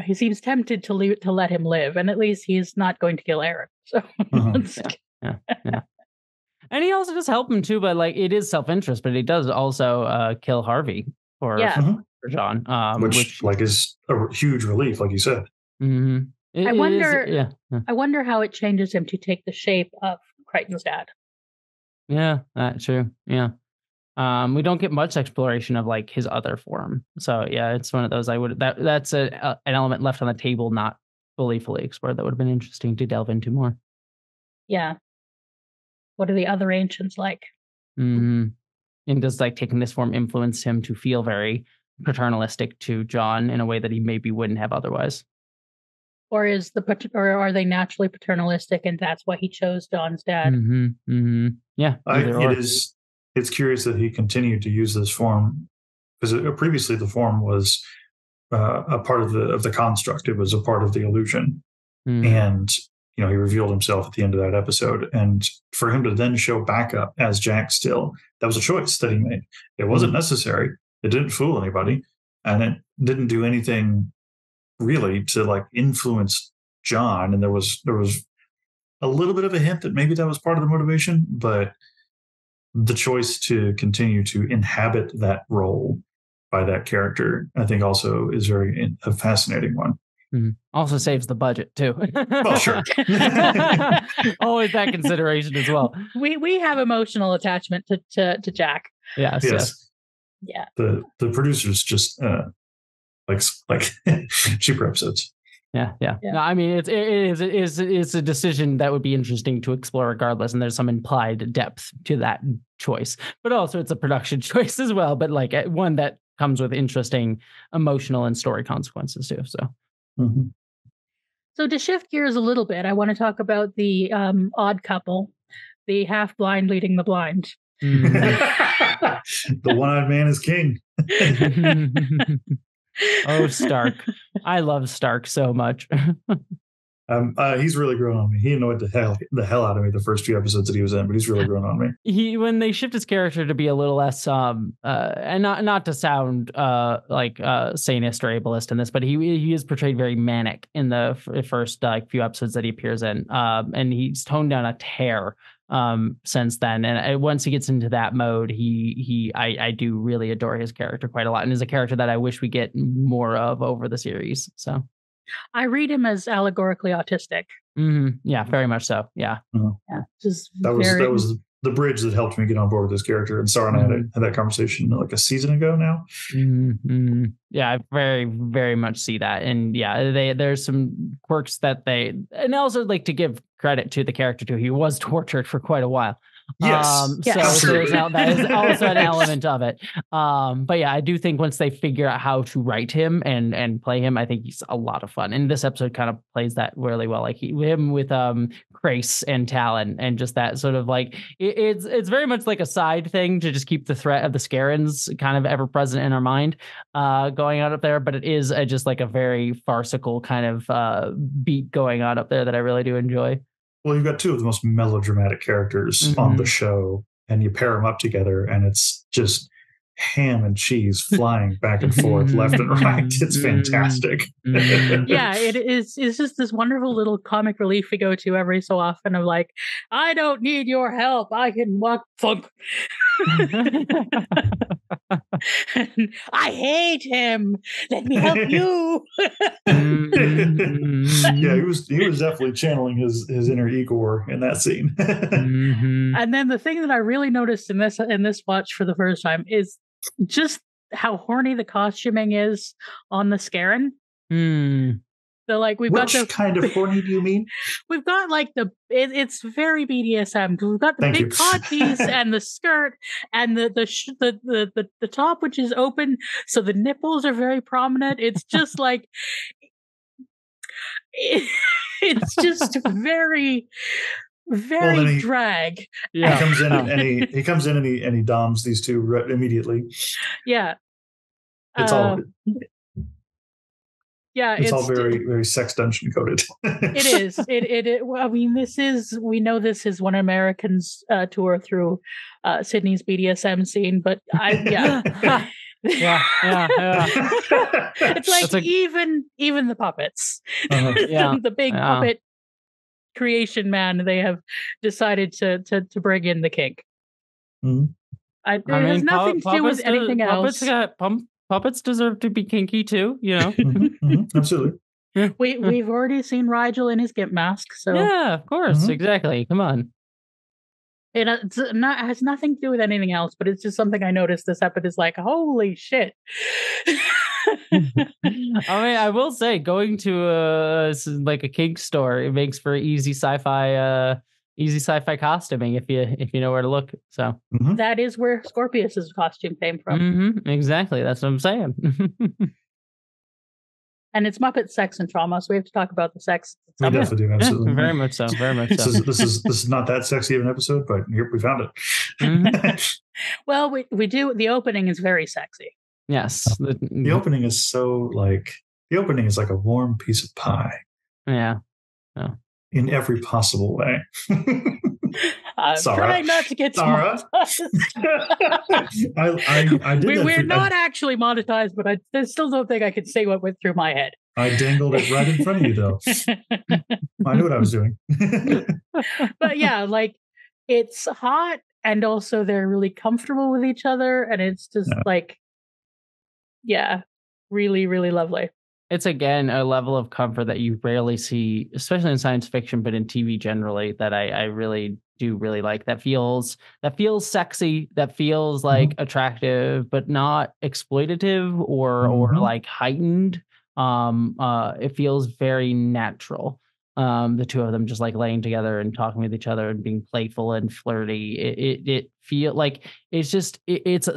He seems tempted to let him live, and at least he's not going to kill Aaron. So yeah. And he also does help him too, but like it is self-interest, but he does also kill Harvey for John, which like is a huge relief, like you said. I wonder how it changes him to take the shape of Crichton's dad. Yeah, that's true. Yeah. We don't get much exploration of like his other form. So yeah, it's one of those that's an element left on the table, not fully explored. That would have been interesting to delve into more. Yeah. What are the other ancients like? Mm-hmm. And does like taking this form influence him to feel very paternalistic to John in a way that he maybe wouldn't have otherwise? Or are they naturally paternalistic and that's why he chose John's dad? Mm-hmm. Mm-hmm. Yeah. It's curious that he continued to use this form because previously the form was a part of the construct. It was a part of the illusion. And he revealed himself at the end of that episode. And for him to then show back up as Jack still, that was a choice that he made. It wasn't necessary. It didn't fool anybody. And it didn't do anything really to like influence John. And there was a little bit of a hint that maybe that was part of the motivation, but the choice to continue to inhabit that role by that character, I think also is a fascinating one. Mm-hmm. Also saves the budget too. Well, sure. Always that consideration as well. We have emotional attachment to Jack. Yes. Yeah. The producers just like cheaper episodes. Yeah. No, I mean, it is a decision that would be interesting to explore regardless, and there's some implied depth to that choice. But also, it's a production choice as well, but like one that comes with interesting emotional and story consequences too. So. Mm-hmm. So to shift gears a little bit, I want to talk about the odd couple, the half blind leading the blind. The one-eyed man is king. Oh, Stark. I love Stark so much. He's really grown on me. He annoyed the hell out of me the first few episodes that he was in, but he's really grown on me. When they shift his character to be a little less and not to sound like sanist or ableist in this, but he is portrayed very manic in the first few episodes that he appears in, and he's toned down a tear since then. And once he gets into that mode, I do really adore his character quite a lot, and is a character that I wish we get more of over the series. So. I read him as allegorically autistic. Mm-hmm. Yeah, very much so. Yeah. Mm-hmm. Yeah. Just that was the bridge that helped me get on board with this character. And Sara and I had that conversation like a season ago now. Mm-hmm. Yeah, I very, very much see that. And yeah, there's some quirks that and I also like to give credit to the character too. He was tortured for quite a while. Yes. So that is also an element of it. But yeah, I do think once they figure out how to write him and play him, I think he's a lot of fun. And this episode kind of plays that really well. Like him with Grace and Talyn, and just that sort of like it's very much like a side thing to just keep the threat of the Scarens kind of ever present in our mind going on up there. But it is just like a very farcical kind of beat going on up there that I really do enjoy. Well, you've got two of the most melodramatic characters on the show, and you pair them up together, and it's just ham and cheese flying back and forth, left and right. It's fantastic. Yeah, it is. It's just this wonderful little comic relief we go to every so often of like, I don't need your help. I can walk thunk. I hate him. Let me help you. Yeah, he was definitely channeling his inner Igor in that scene. And then the thing that I really noticed in this watch for the first time is just how horny the costuming is on the Scaran. So like Which kind of horny do you mean? We've got like it's very BDSM. We've got the big codpiece and the skirt and the top, which is open, so the nipples are very prominent. It's just like it's just very drag. Yeah. He comes in and he doms these two immediately. Yeah. It's all yeah, it's all very, very sex dungeon coded. It is. I mean, we know this is when Americans tour through Sydney's BDSM scene, but yeah. It's like even the puppets, the big puppet creation man, they have decided to bring in the kink. It has nothing to do with anything else. Puppets deserve to be kinky too, you know. Absolutely. We've already seen Rigel in his gimp mask, so yeah, of course, exactly. Come on. It has nothing to do with anything else, but it's just something I noticed this episode is like, holy shit. I mean, I will say, going to like a kink store, it makes for easy sci-fi costuming if you know where to look. So that is where Scorpius's costume came from. Exactly, that's what I'm saying. And it's Muppet sex and trauma, so we have to talk about the sex. We definitely do, absolutely. Very much so. Very much so. This is not that sexy of an episode, but here we found it. Well, we do. The opening is very sexy. Yes. The opening is so like a warm piece of pie. Yeah. In every possible way. I'm trying not to get Sara. I did We're not actually monetized, but I still don't think I could say what went through my head. I dangled it right in front of you, though. I knew what I was doing. But yeah, like, it's hot, and also they're really comfortable with each other, and it's just really, really lovely. It's, again, a level of comfort that you rarely see, especially in science fiction, but in TV generally, that I really do really like. That feels sexy, that feels like attractive, but not exploitative or like heightened. It feels very natural. The two of them just like laying together and talking with each other and being playful and flirty. It feel like it's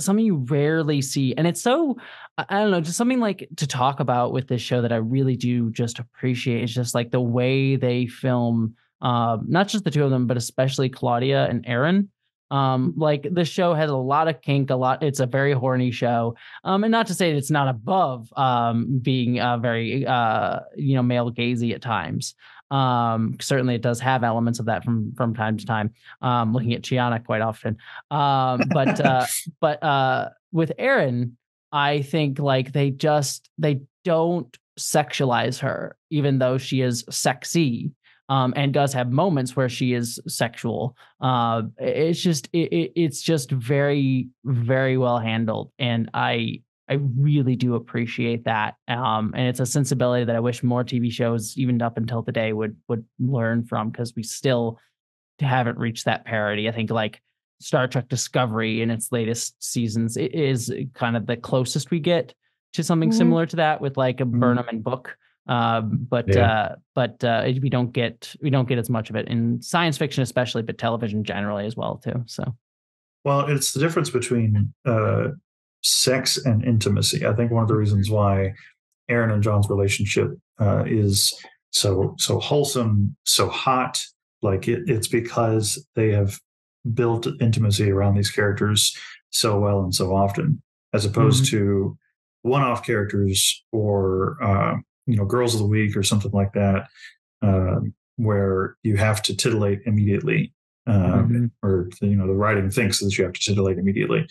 something you rarely see. And it's so, I don't know, just something like to talk about with this show that I really do just appreciate. It's just like the way they film, not just the two of them, but especially Claudia and Aaron. Like, the show has a lot of kink, it's a very horny show. And not to say that it's not above being very male gazy at times. Certainly it does have elements of that from time to time. Looking at Chiana quite often. But with Aaron, I think like they don't sexualize her, even though she is sexy. And does have moments where she is sexual. It's just very, very well handled. And I really do appreciate that. And it's a sensibility that I wish more TV shows, even up until today, would learn from, because we still haven't reached that parity. I think like Star Trek Discovery in its latest seasons, it is kind of the closest we get to something similar to that with like a Burnham and Book. But we don't get as much of it in science fiction, especially, but television generally as well too. So, well, it's the difference between sex and intimacy. I think one of the reasons why Aaron and John's relationship is so wholesome, so hot, like it's because they have built intimacy around these characters so well and so often, as opposed to one-off characters or Girls of the Week or something like that, where you have to titillate immediately, or the writing thinks that you have to titillate immediately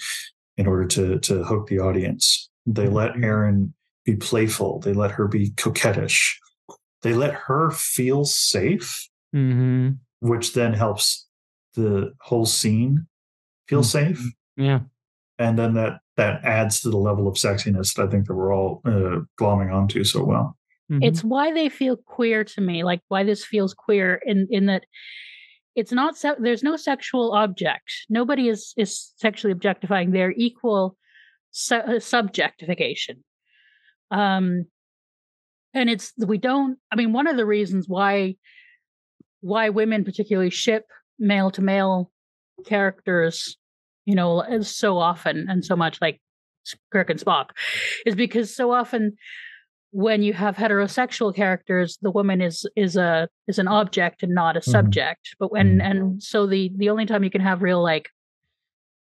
in order to hook the audience. They let Aaron be playful. They let her be coquettish. They let her feel safe, which then helps the whole scene feel safe. Yeah. And then that adds to the level of sexiness that I think that we're all glomming onto so well. It's why they feel queer to me, like why this feels queer in that it's not, there's no sexual object. Nobody is sexually objectifying. They're equal subjectification. And one of the reasons why women particularly ship male to male characters, so often and so much, like Kirk and Spock, is because so often when you have heterosexual characters, the woman is an object and not a subject. But so the only time you can have real like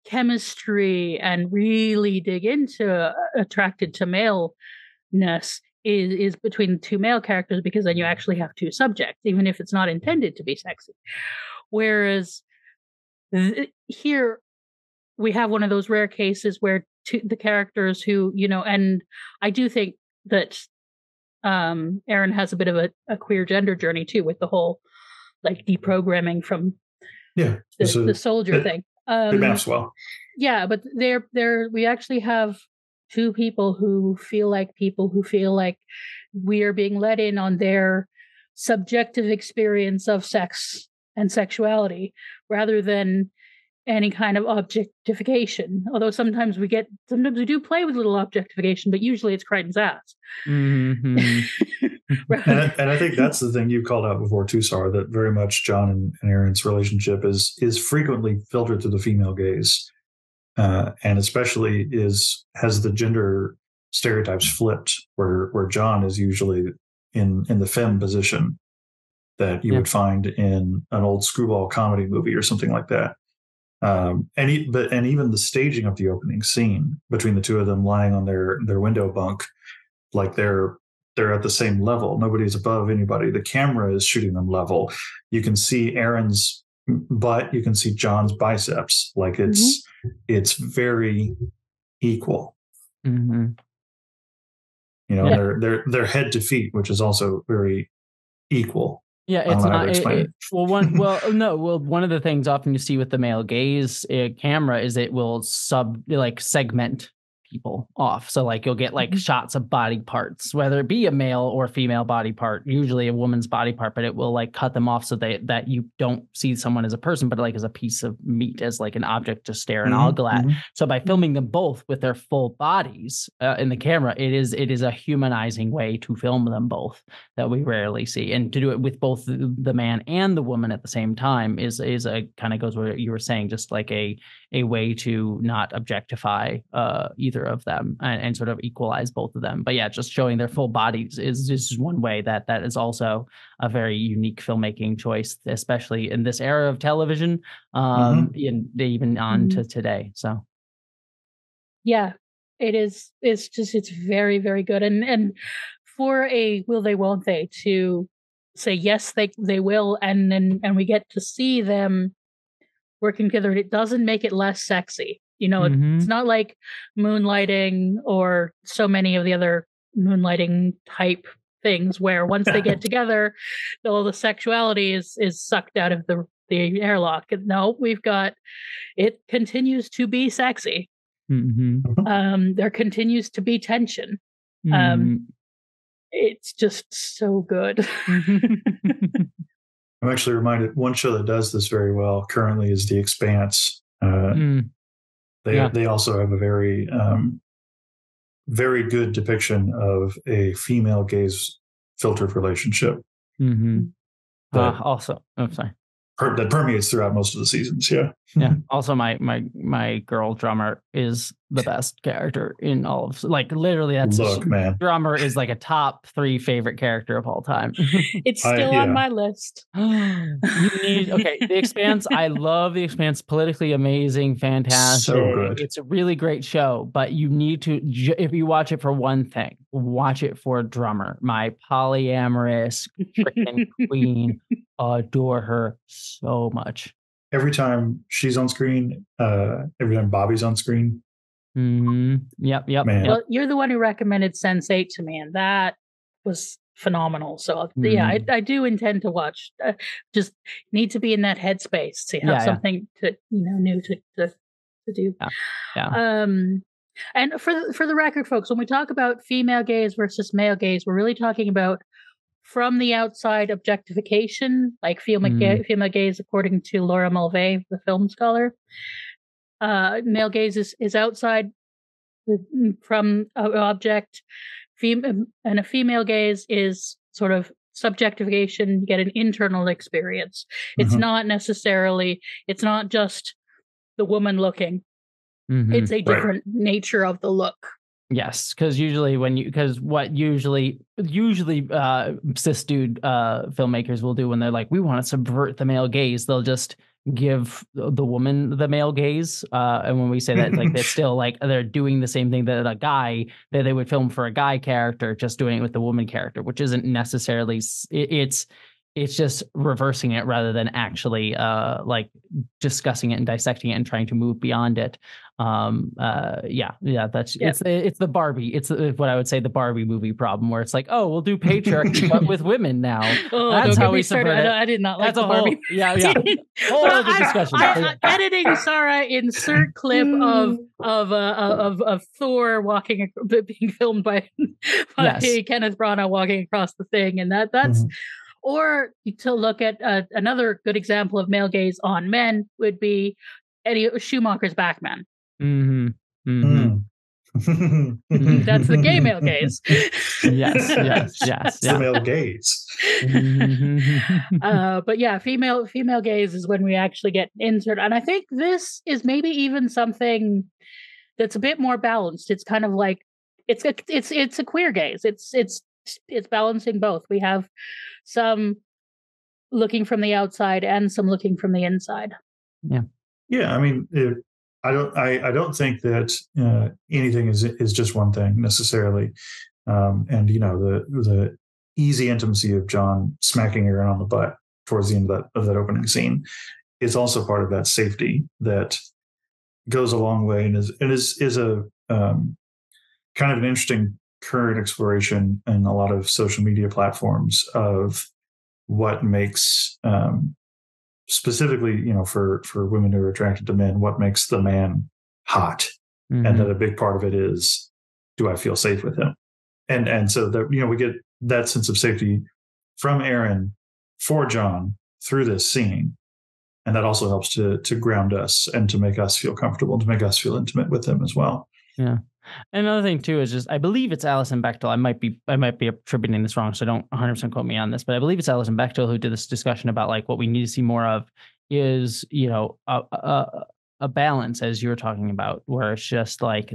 chemistry and really dig into attracted to maleness is between two male characters, because then you actually have two subjects, even if it's not intended to be sexy. Whereas here we have one of those rare cases where the characters who, and I do think that Aaron has a bit of a queer gender journey too, with the whole like deprogramming from the soldier thing. It maps well. Yeah, but we actually have two people who feel like we are being let in on their subjective experience of sex and sexuality rather than any kind of objectification. Although sometimes we do play with little objectification, but usually it's Crichton's ass. And I think that's the thing you called out before too, Sara, that very much John and Erin's relationship is frequently filtered through the female gaze, and especially has the gender stereotypes flipped, where John is usually in the femme position that you would find in an old screwball comedy movie or something like that. And even the staging of the opening scene between the two of them lying on their window bunk, like they're at the same level. Nobody's above anybody. The camera is shooting them level. You can see Erin's butt. You can see John's biceps. Like it's very equal. Mm-hmm. You know, they're head to feet, which is also very equal. Yeah, it's not. One of the things often you see with the male gaze camera is it will segment people off. So like you'll get like shots of body parts, whether it be a male or female body part, usually a woman's body part, but it will like cut them off so that you don't see someone as a person, but like as a piece of meat, as like an object to stare and ogle at. So by filming them both with their full bodies in the camera, it is a humanizing way to film them both that we rarely see. And to do it with both the man and the woman at the same time is a kind of goes where you were saying, just like a way to not objectify either of them and sort of equalize both of them. But yeah, just showing their full bodies is one way that is also a very unique filmmaking choice, especially in this era of television, and even on to today. So yeah, it is. It's very, very good. And for a will they, won't they to say yes, they will, and we get to see them working together. It doesn't make it less sexy. You know, it's not like Moonlighting or so many of the other Moonlighting type things where once they get together, all the sexuality is sucked out of the airlock. No, we've got, it continues to be sexy. There continues to be tension. It's just so good. I'm actually reminded, one show that does this very well currently is The Expanse. They also have a very, very good depiction of a female gaze filtered relationship. Also, I'm sorry. That permeates throughout most of the seasons. Yeah. Also, my girl drummer is the best character in all of, like, literally man. Drummer is like a top 3 favorite character of all time. It's still on my list. The Expanse. I love The Expanse. Politically amazing, fantastic. So good. It's a really great show, but you need to, if you watch it for one thing, watch it for drummer. My polyamorous freaking queen. Adore her so much. Every time she's on screen, every time Bobby's on screen. Yep. Man. Well, you're the one who recommended Sense8 to me, and that was phenomenal. So yeah, I do intend to watch. Just need to be in that headspace to have something to new to do. And for the record, folks, when we talk about female gaze versus male gaze, we're really talking about from the outside objectification, like female gaze, according to Laura Mulvey, the film scholar. Male gaze is outside from an object. And a female gaze is sort of subjectification. You get an internal experience. It's not just the woman looking. It's a different nature of the look. Yes, because usually usually cis dude filmmakers will do when they're like, we want to subvert the male gaze, they'll just give the woman the male gaze, and when we say that, like, they're still like they're doing the same thing that a guy that they would film for a guy character, just doing it with the woman character, which isn't necessarily it's It's just reversing it rather than actually like discussing it and dissecting it and trying to move beyond it. It's the Barbie. It's what I would say the Barbie movie problem, where it's like, oh, we'll do patriarchy but with women now. That's how we subvert it. I did not like That's the Barbie. Whole other discussion. Editing Sara insert clip of Thor being filmed by Kenneth Branagh walking across the thing, and that's. Or to look at another good example of male gaze on men would be Eddie Schumacher's Batman. That's the gay male gaze. Yes. The male gaze. But yeah, female gaze is when we actually get insert, and I think this is maybe even something that's a bit more balanced. It's kind of like it's a queer gaze. It's balancing both. We have some looking from the outside and some looking from the inside. Yeah. I mean, I don't think that anything is just one thing necessarily. And the easy intimacy of John smacking Aaron on the butt towards the end of that opening scene is also part of that safety that goes a long way and is a kind of an interesting current exploration in a lot of social media platforms of what makes specifically, for women who are attracted to men, what makes the man hot. And that a big part of it is, do I feel safe with him? And so that, we get that sense of safety from Aaron for John through this scene. And that also helps to ground us and to make us feel comfortable, to make us feel intimate with him as well. Yeah. Another thing too is just, I believe it's Alison Bechdel. I might be attributing this wrong, so don't 100% quote me on this, but I believe it's Alison Bechdel who did this discussion about like what we need to see more of is, a balance, as you were talking about, where it's just like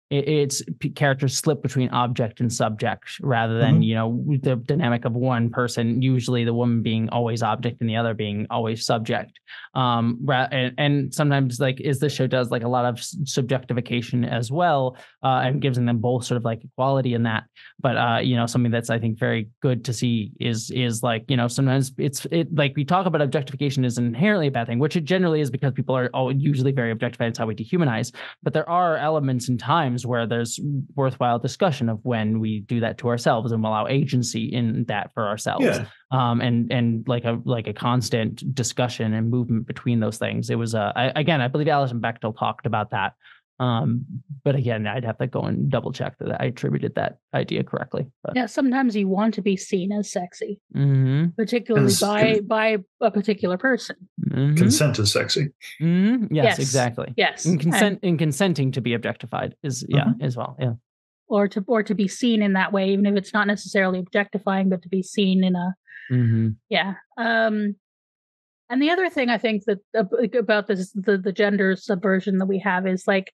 it's characters slip between object and subject rather than, the dynamic of one person, usually the woman being always object and the other being always subject. And sometimes, like, as this show does, like a lot of subjectification as well, and gives them both sort of like equality in that. But, something that's, I think, very good to see is like, sometimes it like we talk about objectification is inherently a bad thing, which it generally is because people are usually very objectified. It's how we dehumanize. But there are elements and times where there's worthwhile discussion of when we do that to ourselves and allow agency in that for ourselves. And like a constant discussion and movement between those things. It was I believe Alison Bechdel talked about that. But again, I'd have to go and double check that I attributed that idea correctly. But. Yeah, sometimes you want to be seen as sexy, particularly by a particular person. Consent is sexy. Yes, exactly. Yes, and consenting to be objectified is as well. Yeah, or to be seen in that way, even if it's not necessarily objectifying, but to be seen in a And the other thing I think that about this the gender subversion that we have is like,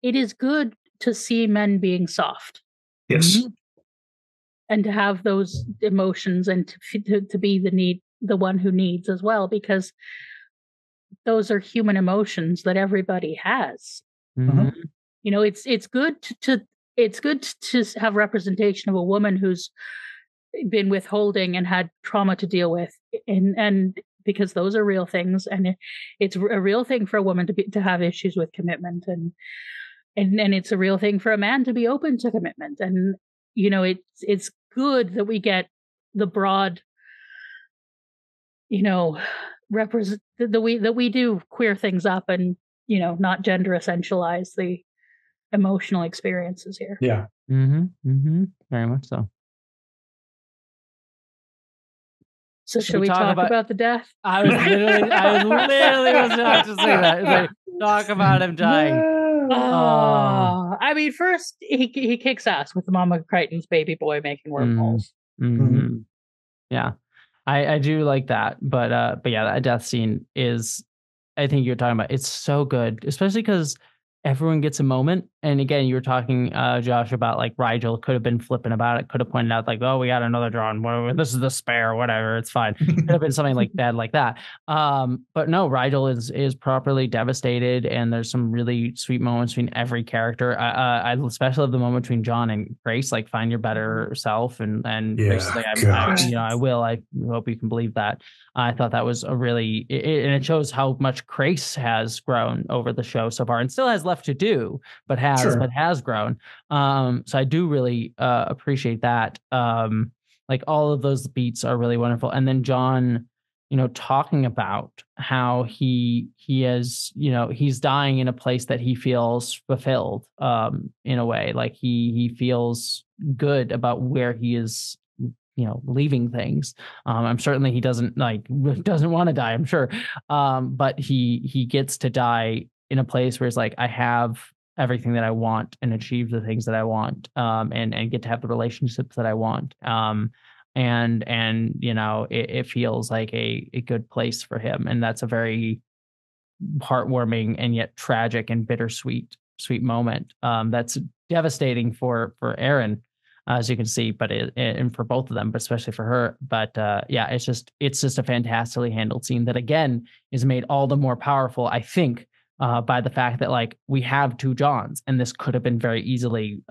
it is good to see men being soft. Yes. And to have those emotions and to be the one who needs as well, because those are human emotions that everybody has. It's good to have representation of a woman who's been withholding and had trauma to deal with, and because those are real things, and it's a real thing for a woman to have issues with commitment, and it's a real thing for a man to be open to commitment, and it's good that we get the broad, that we do queer things up and not gender essentialize the emotional experiences here. Yeah. Very much so. So should we talk about the death? I was literally about to say that. Like, talk about him dying. I mean, first he kicks ass with the Mama Crichton's baby boy making wormholes. Yeah, I do like that, but yeah, that death scene is, I think you're talking about. It's so good, especially because everyone gets a moment, and again, you were talking, Josh, about like Rigel could have been flippant about it, could have pointed out like, oh, we got another drawn, this is the spare, whatever, it's fine. Could have been something like that. But no, Rigel is properly devastated, and there's some really sweet moments between every character. I especially love the moment between John and Grace, like find your better self, and Grace is like, I will. I hope you can believe that. I thought that was a really, and it shows how much Grace has grown over the show so far, and still has left to do, but has grown. So I do really appreciate that. Like all of those beats are really wonderful. And then John, talking about how he is, he's dying in a place that he feels fulfilled, in a way, like he feels good about where he is, leaving things. I'm certainly he doesn't want to die, I'm sure. But he gets to die in a place where it's like, I have everything that I want and achieve the things that I want, and get to have the relationships that I want. And it feels like a good place for him. And that's a very heartwarming and yet tragic and bittersweet moment. That's devastating for Erin, as you can see, but and for both of them, but especially for her. But it's just a fantastically handled scene that again is made all the more powerful, I think, by the fact that like we have two Johns, and this could have been very easily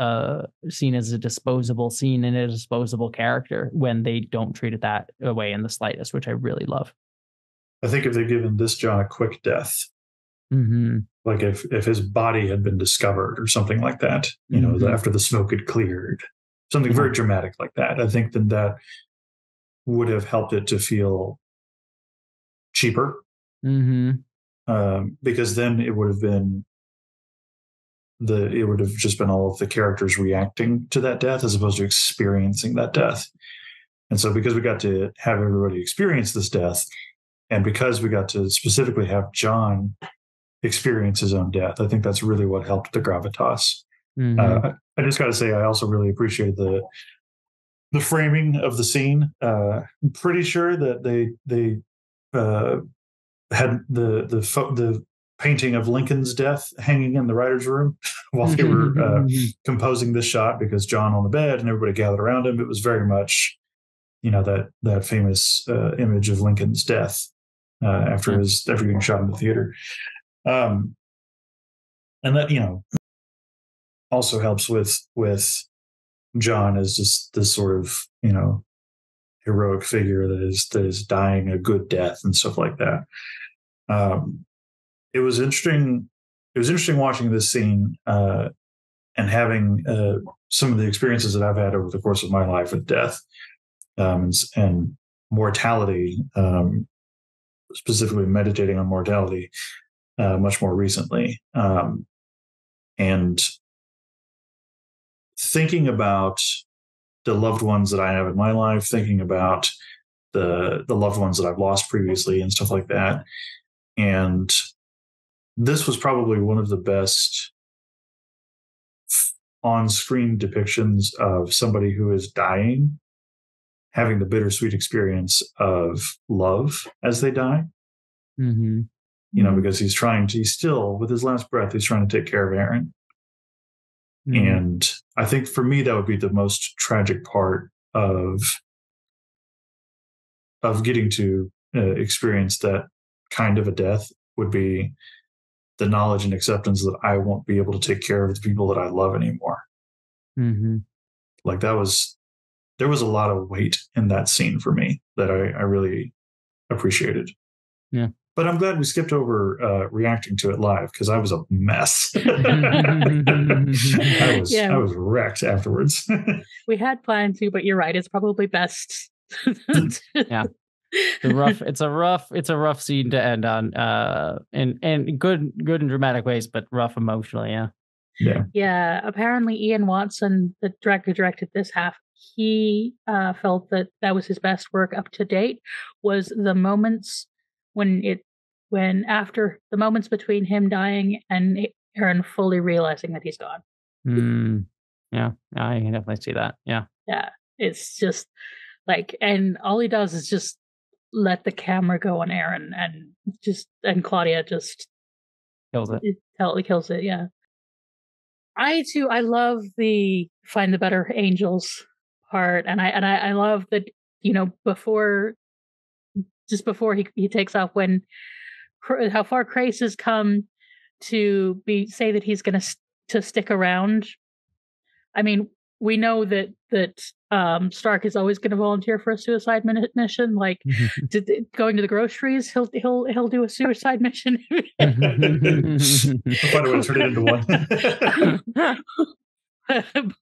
seen as a disposable scene and a disposable character when they don't treat it that way in the slightest, which I really love. I think if they'd given this John a quick death, like if his body had been discovered or something like that, after the smoke had cleared, something very dramatic like that, I think then that would have helped it to feel cheaper. Because then it would have just been all of the characters reacting to that death as opposed to experiencing that death. And so because we got to have everybody experience this death, and because we got to specifically have John experience his own death, I think that's really what helped the gravitas. I just got to say, I also really appreciate the framing of the scene. I'm pretty sure that they had the painting of Lincoln's death hanging in the writer's room while they were composing this shot, because John on the bed and everybody gathered around him. It was very much, that famous image of Lincoln's death after being shot in the theater. And that, also helps with John as just this sort of, heroic figure that is dying a good death and stuff like that. It was interesting. It was interesting watching this scene and having some of the experiences that I've had over the course of my life with death and mortality, specifically meditating on mortality much more recently, and thinking about the loved ones that I have in my life, thinking about the loved ones that I've lost previously and stuff like that. And this was probably one of the best on-screen depictions of somebody who is dying, having the bittersweet experience of love as they die. Because he's still, with his last breath, he's trying to take care of Erin. And I think for me, that would be the most tragic part of getting to experience that kind of a death, would be the knowledge and acceptance that I won't be able to take care of the people that I love anymore. Like there was a lot of weight in that scene for me that I really appreciated. Yeah. But I'm glad we skipped over reacting to it live, because I was a mess. I was wrecked afterwards. We had planned to, but you're right. It's probably best. Yeah. It's a rough scene to end on, in good and dramatic ways, but rough emotionally. Yeah. Apparently Ian Watson, the director who directed this half, he felt that was his best work up to date, was the moments when after the moments between him dying and Erin fully realizing that he's gone. Yeah, I can definitely see that. Yeah, it's just like, and all he does is just let the camera go on Erin, and Claudia just kills it. It totally kills it. Yeah. I too, I love the find the better angels part, and I love that, before he takes off, when how far Crace has come to say that he's going to stick around. I mean, we know that Stark is always going to volunteer for a suicide mission. Like going to the groceries, he'll do a suicide mission. I'll find a way to turn it into one.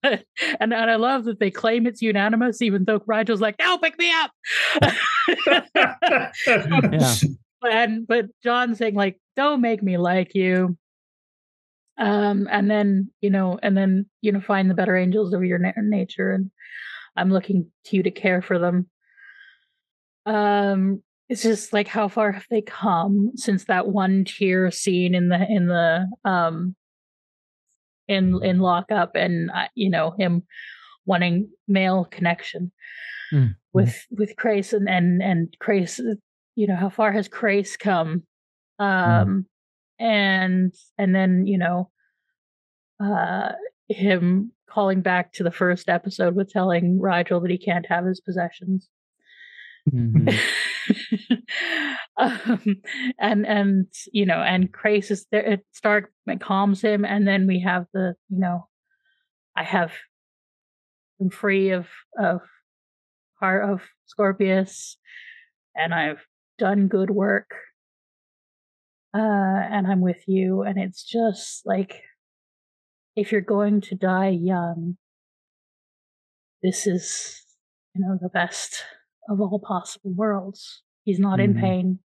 but I love that they claim it's unanimous, even though Rigel's like, "No, pick me up." But John's saying like, "Don't make me like you." And then find the better angels of your nature, and I'm looking to you to care for them. It's just like, how far have they come since that one tear scene in Lockup, and him wanting male connection with Crace, and Crace, how far has Crace come? And then him calling back to the first episode with telling Rigel that he can't have his possessions. And Crace is there. Stark calms him, and then we have the I have been free of part of Scorpius, and I've done good work, and I'm with you. And it's just like, if you're going to die young, this is the best of all possible worlds. He's not in pain.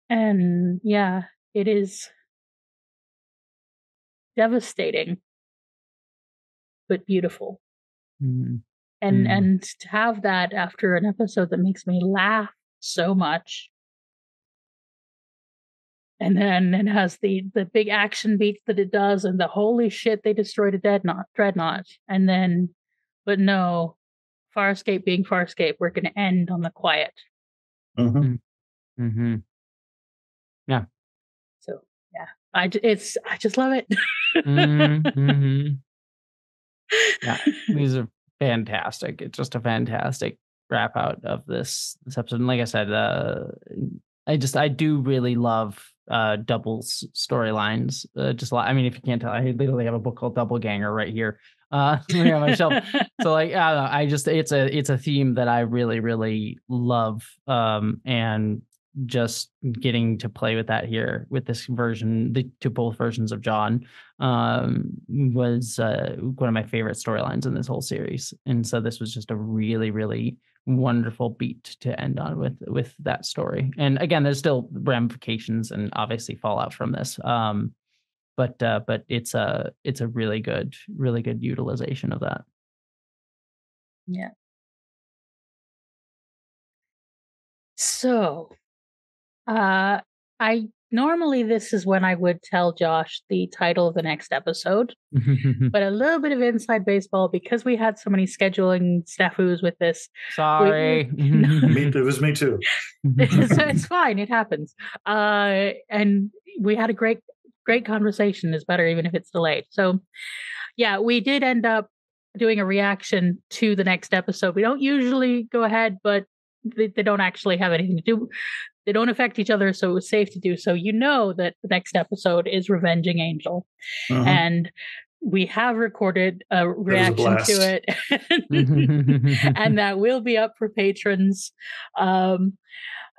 And yeah, it is devastating, but beautiful. And to have that after an episode that makes me laugh so much, and then it has the big action beats that it does, and the holy shit, they destroyed a dreadnought, and then, but no, Farscape being Farscape, we're going to end on the quiet. Yeah. So yeah, I just love it. Yeah, these are fantastic. It's just a fantastic wrap out of this episode. And like I said, I do really love doubles storylines. I mean, if you can't tell, I literally have a book called Double Ganger right here on my shelf. So like, it's a theme that I really, really love. And just getting to play with that here with this version, to both versions of John, was one of my favorite storylines in this whole series. And so this was just a really, really wonderful beat to end on with that story. And again, there's still ramifications and obviously fallout from this. But it's a really good utilization of that. Yeah. So, normally this is when I would tell Josh the title of the next episode, but a little bit of inside baseball, because we had so many scheduling snafus with this. Sorry. It was me too. It's fine. It happens. And we had a great conversation. Is better even if it's delayed. So yeah, we did end up doing a reaction to the next episode. We don't usually go ahead, but they don't actually have anything to do. They don't affect each other, so it was safe to do so. That the next episode is Revenging Angel. And we have recorded a reaction to it. And that will be up for patrons. And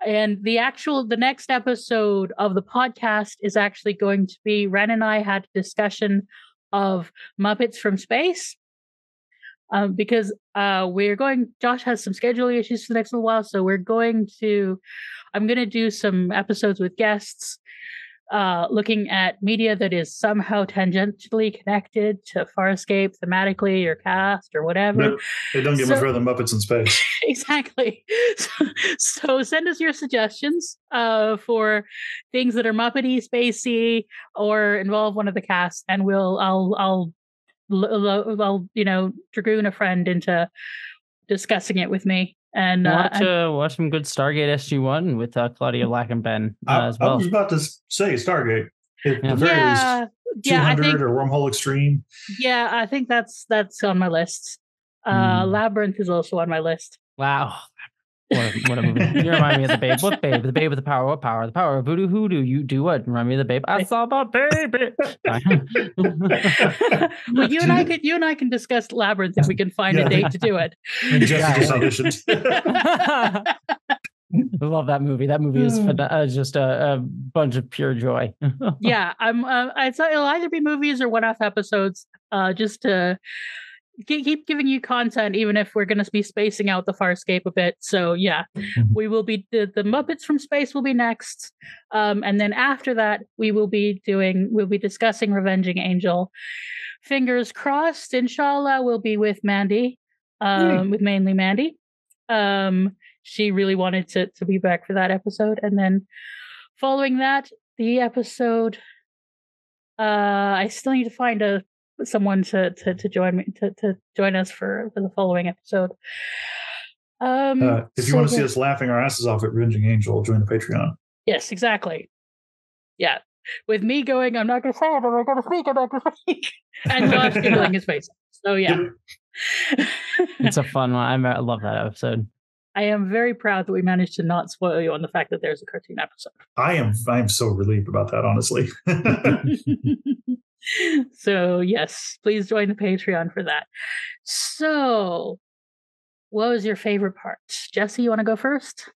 the next episode of the podcast is actually going to be, Ren and I had a discussion of Muppets from Space. Because Josh has some scheduling issues for the next little while, so I'm going to do some episodes with guests, looking at media that is somehow tangentially connected to Farscape thematically or cast or whatever. They don't get much further than Muppets in Space. Exactly. So send us your suggestions for things that are Muppety, spacey, or involve one of the cast, and I'll dragoon a friend into discussing it with me. And watch some good Stargate SG-1 with Claudia Black and Ben as well. I was about to say Stargate. At the very least. 200 or Wormhole Extreme. Yeah, I think that's on my list. Labyrinth is also on my list. Wow. What a movie. You remind me of the Babe. What Babe? The Babe with the power. What power? The power of voodoo hoodoo. You do what? Remind me of the Babe. I saw about baby. Well, you and I can discuss Labyrinth if we can find a date to do it. Jesse just auditioned. I love that movie. That movie is just a bunch of pure joy. Yeah, it'll either be movies or one-off episodes, just to keep giving you content, even if we're going to be spacing out the Farscape a bit. So yeah, we will be the Muppets from Space will be next, and then after that we'll be discussing Revenging Angel. Fingers crossed, inshallah, we'll be with Mandy, with mainly Mandy. She really wanted to be back for that episode, and then following that, the episode. I still need to find someone to join me to join us for the following episode. If you want to see us laughing our asses off at Revenging Angel, join the Patreon. Yes, exactly. Yeah, with me going, I'm not going to say it, I'm not going to speak, and Josh giggling his face. So yeah, it's a fun one. I love that episode. I am very proud that we managed to not spoil you on the fact that there's a cartoon episode. I am so relieved about that, honestly. So yes, please join the Patreon for that. So, what was your favorite part? Jesse, you want to go first?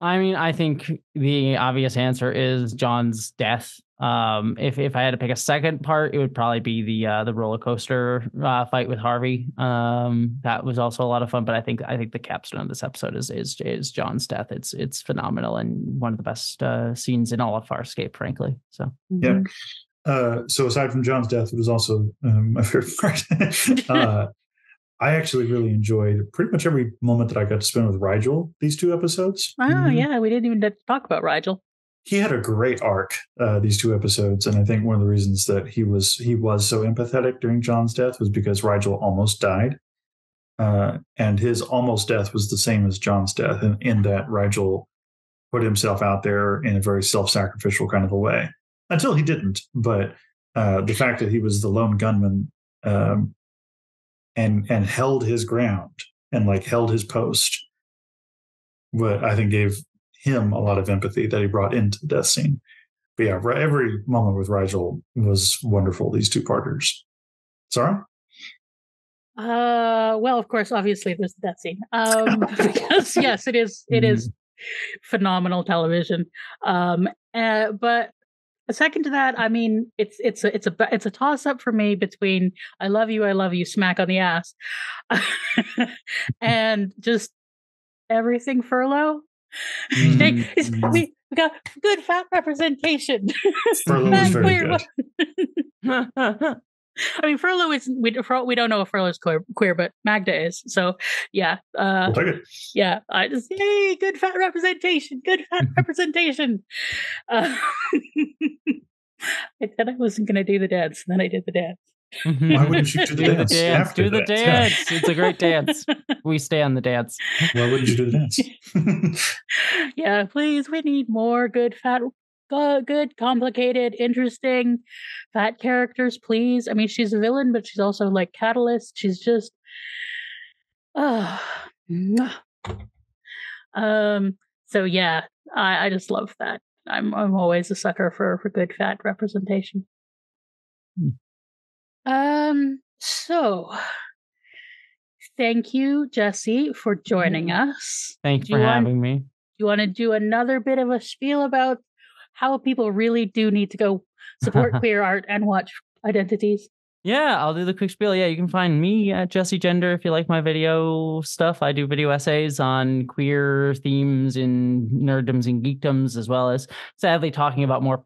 I mean, I think the obvious answer is John's death. If I had to pick a second part, it would probably be the roller coaster fight with Harvey. That was also a lot of fun. But I think the capstone of this episode is John's death. It's phenomenal and one of the best scenes in all of Farscape, frankly. So yeah. So aside from John's death, it was also my favorite part. I actually really enjoyed pretty much every moment that I got to spend with Rigel these two episodes. Oh, yeah. We didn't even talk about Rigel. He had a great arc these two episodes. And I think one of the reasons that he was so empathetic during John's death was because Rigel almost died. And his almost death was the same as John's death in that Rigel put himself out there in a very self-sacrificial kind of a way. Until he didn't. But the fact that he was the lone gunman and held his ground and held his post, what I think gave him a lot of empathy that he brought into the death scene. But yeah, every moment with Rigel was wonderful, these two parters. Sarah? Well, of course, obviously there's the death scene. Because yes, it is phenomenal television. But a second to that, I mean, it's a toss up for me between I love you, smack on the ass, and just everything Furlough. We got good fat representation. Furlough is very good. I mean, Furlough is we don't know if Furlough's queer, but Magda is. So yeah, we'll take it. Yeah, I just good fat representation. Good fat representation. I said I wasn't going to do the dance, and then I did the dance. Why wouldn't you do the dance? Do the dance. It's a great dance. We stay on the dance. Why wouldn't you do the dance? Yeah, please. We need more good, complicated, interesting, fat characters, please. I mean, she's a villain, but she's also Catalyst. She's just, so yeah, I just love that. I'm always a sucker for good fat representation. So thank you, Jesse, for joining us. Thanks for having me. You want to do another bit of a spiel about how people really do need to go support queer art and watch Identities? Yeah, I'll do the quick spiel. Yeah, you can find me at Jessie Gender if you like my video stuff. I do video essays on queer themes in nerddoms and geekdoms, as well as sadly talking about more,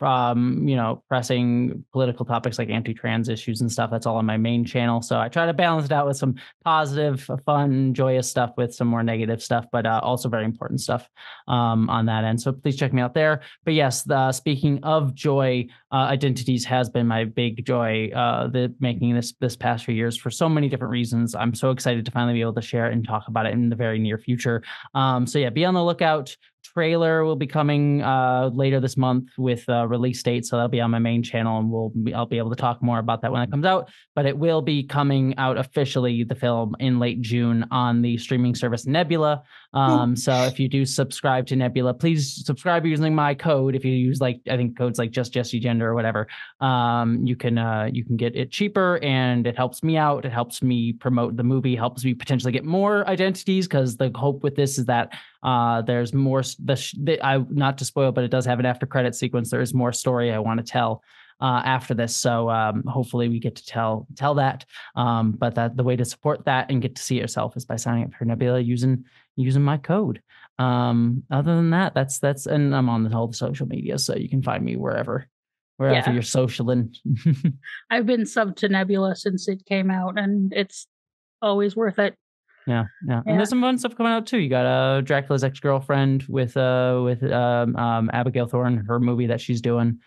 pressing political topics like anti-trans issues and stuff. That's all on my main channel. So I try to balance it out with some positive, fun, joyous stuff with some more negative stuff, but also very important stuff on that end. So please check me out there. But yes, speaking of joy, Identities has been my big joy. Making this past few years for so many different reasons. I'm so excited to finally be able to share it and talk about it in the very near future. So yeah, be on the lookout trailer will be coming later this month with a release date, so that'll be on my main channel, and I'll be able to talk more about that when it comes out. But it will be coming out officially, the film, in late June on the streaming service Nebula. So if you do subscribe to Nebula, please subscribe using my code. If you use, like, I think codes like just Jessie Gender or whatever, you can get it cheaper, and it helps me out. It helps me promote the movie, helps me potentially get more identities, because the hope with this is that there's more. Not to spoil, but it does have an after credit sequence. There is more story I want to tell after this, so hopefully we get to tell that. But that the way to support that and get to see it yourself is by signing up for Nebula using my code. Other than that, that's and I'm on all the social media, so you can find me wherever you're socialing. I've been subbed to Nebula since it came out, and it's always worth it. Yeah. And there's some fun stuff coming out too. You got Dracula's Ex-Girlfriend with Abigail Thorne, her movie that she's doing.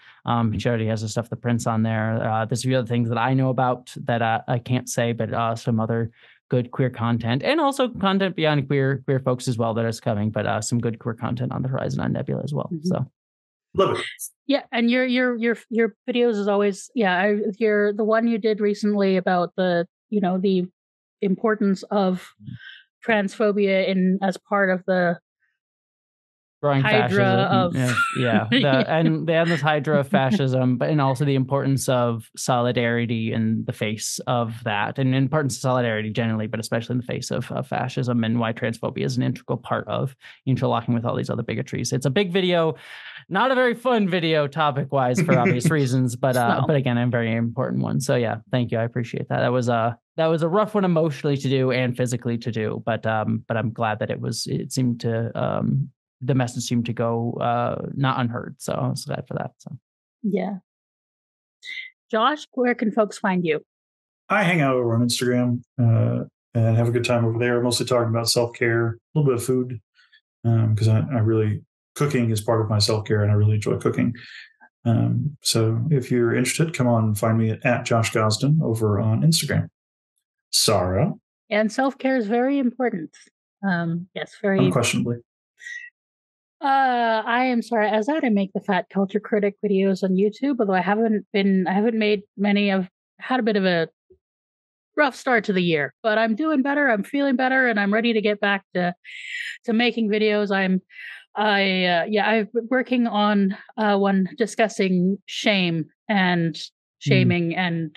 She already has the stuff, The Prince, on there. There's a few other things that I know about that I can't say, but some other good queer content, and also content beyond queer folks as well that is coming. But some good queer content on the horizon on Nebula as well. Mm-hmm. So love it. Yeah, and your videos is always the one you did recently about the importance of transphobia as part of the growing Hydra fascism. And they have this Hydra of fascism, and also the importance of solidarity in the face of that, and importance of solidarity generally, but especially in the face of fascism, and why transphobia is an integral part of interlocking with all these other bigotries. It's a big video, not a very fun video topic wise for obvious reasons, but again, a very important one. So yeah, thank you. I appreciate that. That was a rough one emotionally to do and physically to do, but I'm glad that it seemed to the message seemed to go not unheard. So I was glad for that. So yeah. Josh, where can folks find you? I hang out over on Instagram and have a good time over there. Mostly talking about self-care, a little bit of food, because I really, cooking is part of my self-care, and I really enjoy cooking. So if you're interested, come on and find me at Josh Gosdin over on Instagram. Sara? And self-care is very important. Yes, very unquestionably. I am Sara Ezzat. I make the Fat Culture Critic videos on YouTube, although I haven't made many. I've had a bit of a rough start to the year, but I'm doing better. I'm feeling better, and I'm ready to get back to making videos. I'm working on one discussing shame and shaming and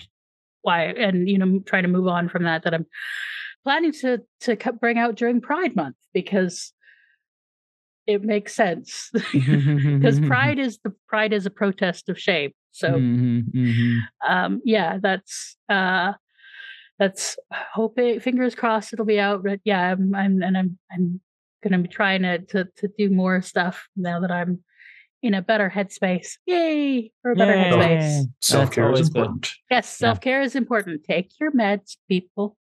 why, and trying to move on from that I'm planning to bring out during Pride Month, because it makes sense. Because pride is a protest of shame. So that's hoping, fingers crossed it'll be out. But yeah, I'm gonna be trying to do more stuff now that I'm in a better headspace. Yay for a better headspace. Self-care is important. Yes, self-care is important. Take your meds, people.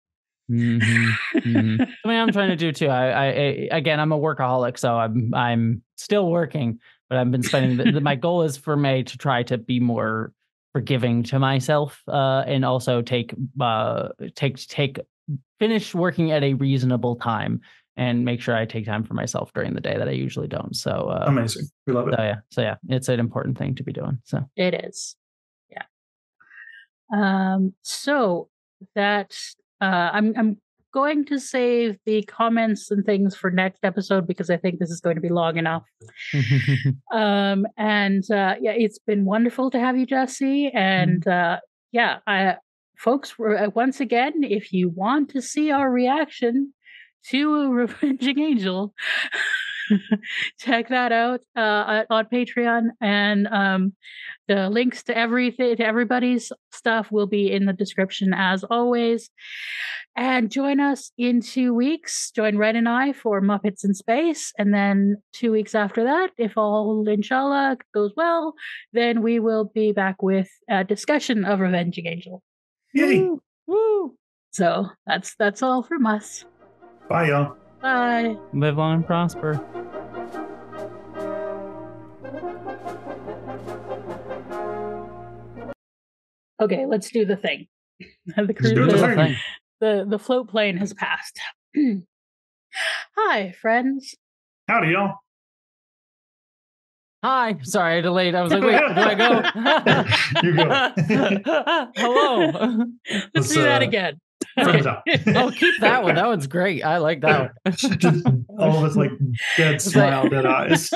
Something I'm trying to do too. I'm a workaholic, so I'm still working, but I've been spending my goal is for May to try to be more forgiving to myself, and also finish working at a reasonable time, and make sure I take time for myself during the day that I usually don't. So amazing. We love it. So yeah, it's an important thing to be doing. So it is. Yeah. So that I'm going to save the comments and things for next episode, because I think this is going to be long enough. It's been wonderful to have you, Jessie. And folks, once again, if you want to see our reaction to a Revenging Angel, check that out on Patreon, and the links to everybody's stuff will be in the description as always. And join us in 2 weeks. Join Red and I for Muppets in Space, and then 2 weeks after that, if all inshallah goes well, then we will be back with a discussion of Revenging Angel. Yay! Woo! So that's all from us. Bye, y'all. Bye. Live long and prosper. Okay, let's do the thing. The float plane has passed. Hi, friends. Howdy, y'all. Hi. Sorry, I delayed. I was like, wait, do I go? You go. Hello. Let's do that again. Okay. Oh, keep that one. That one's great. I like that one. Just all of us like dead smile, dead eyes.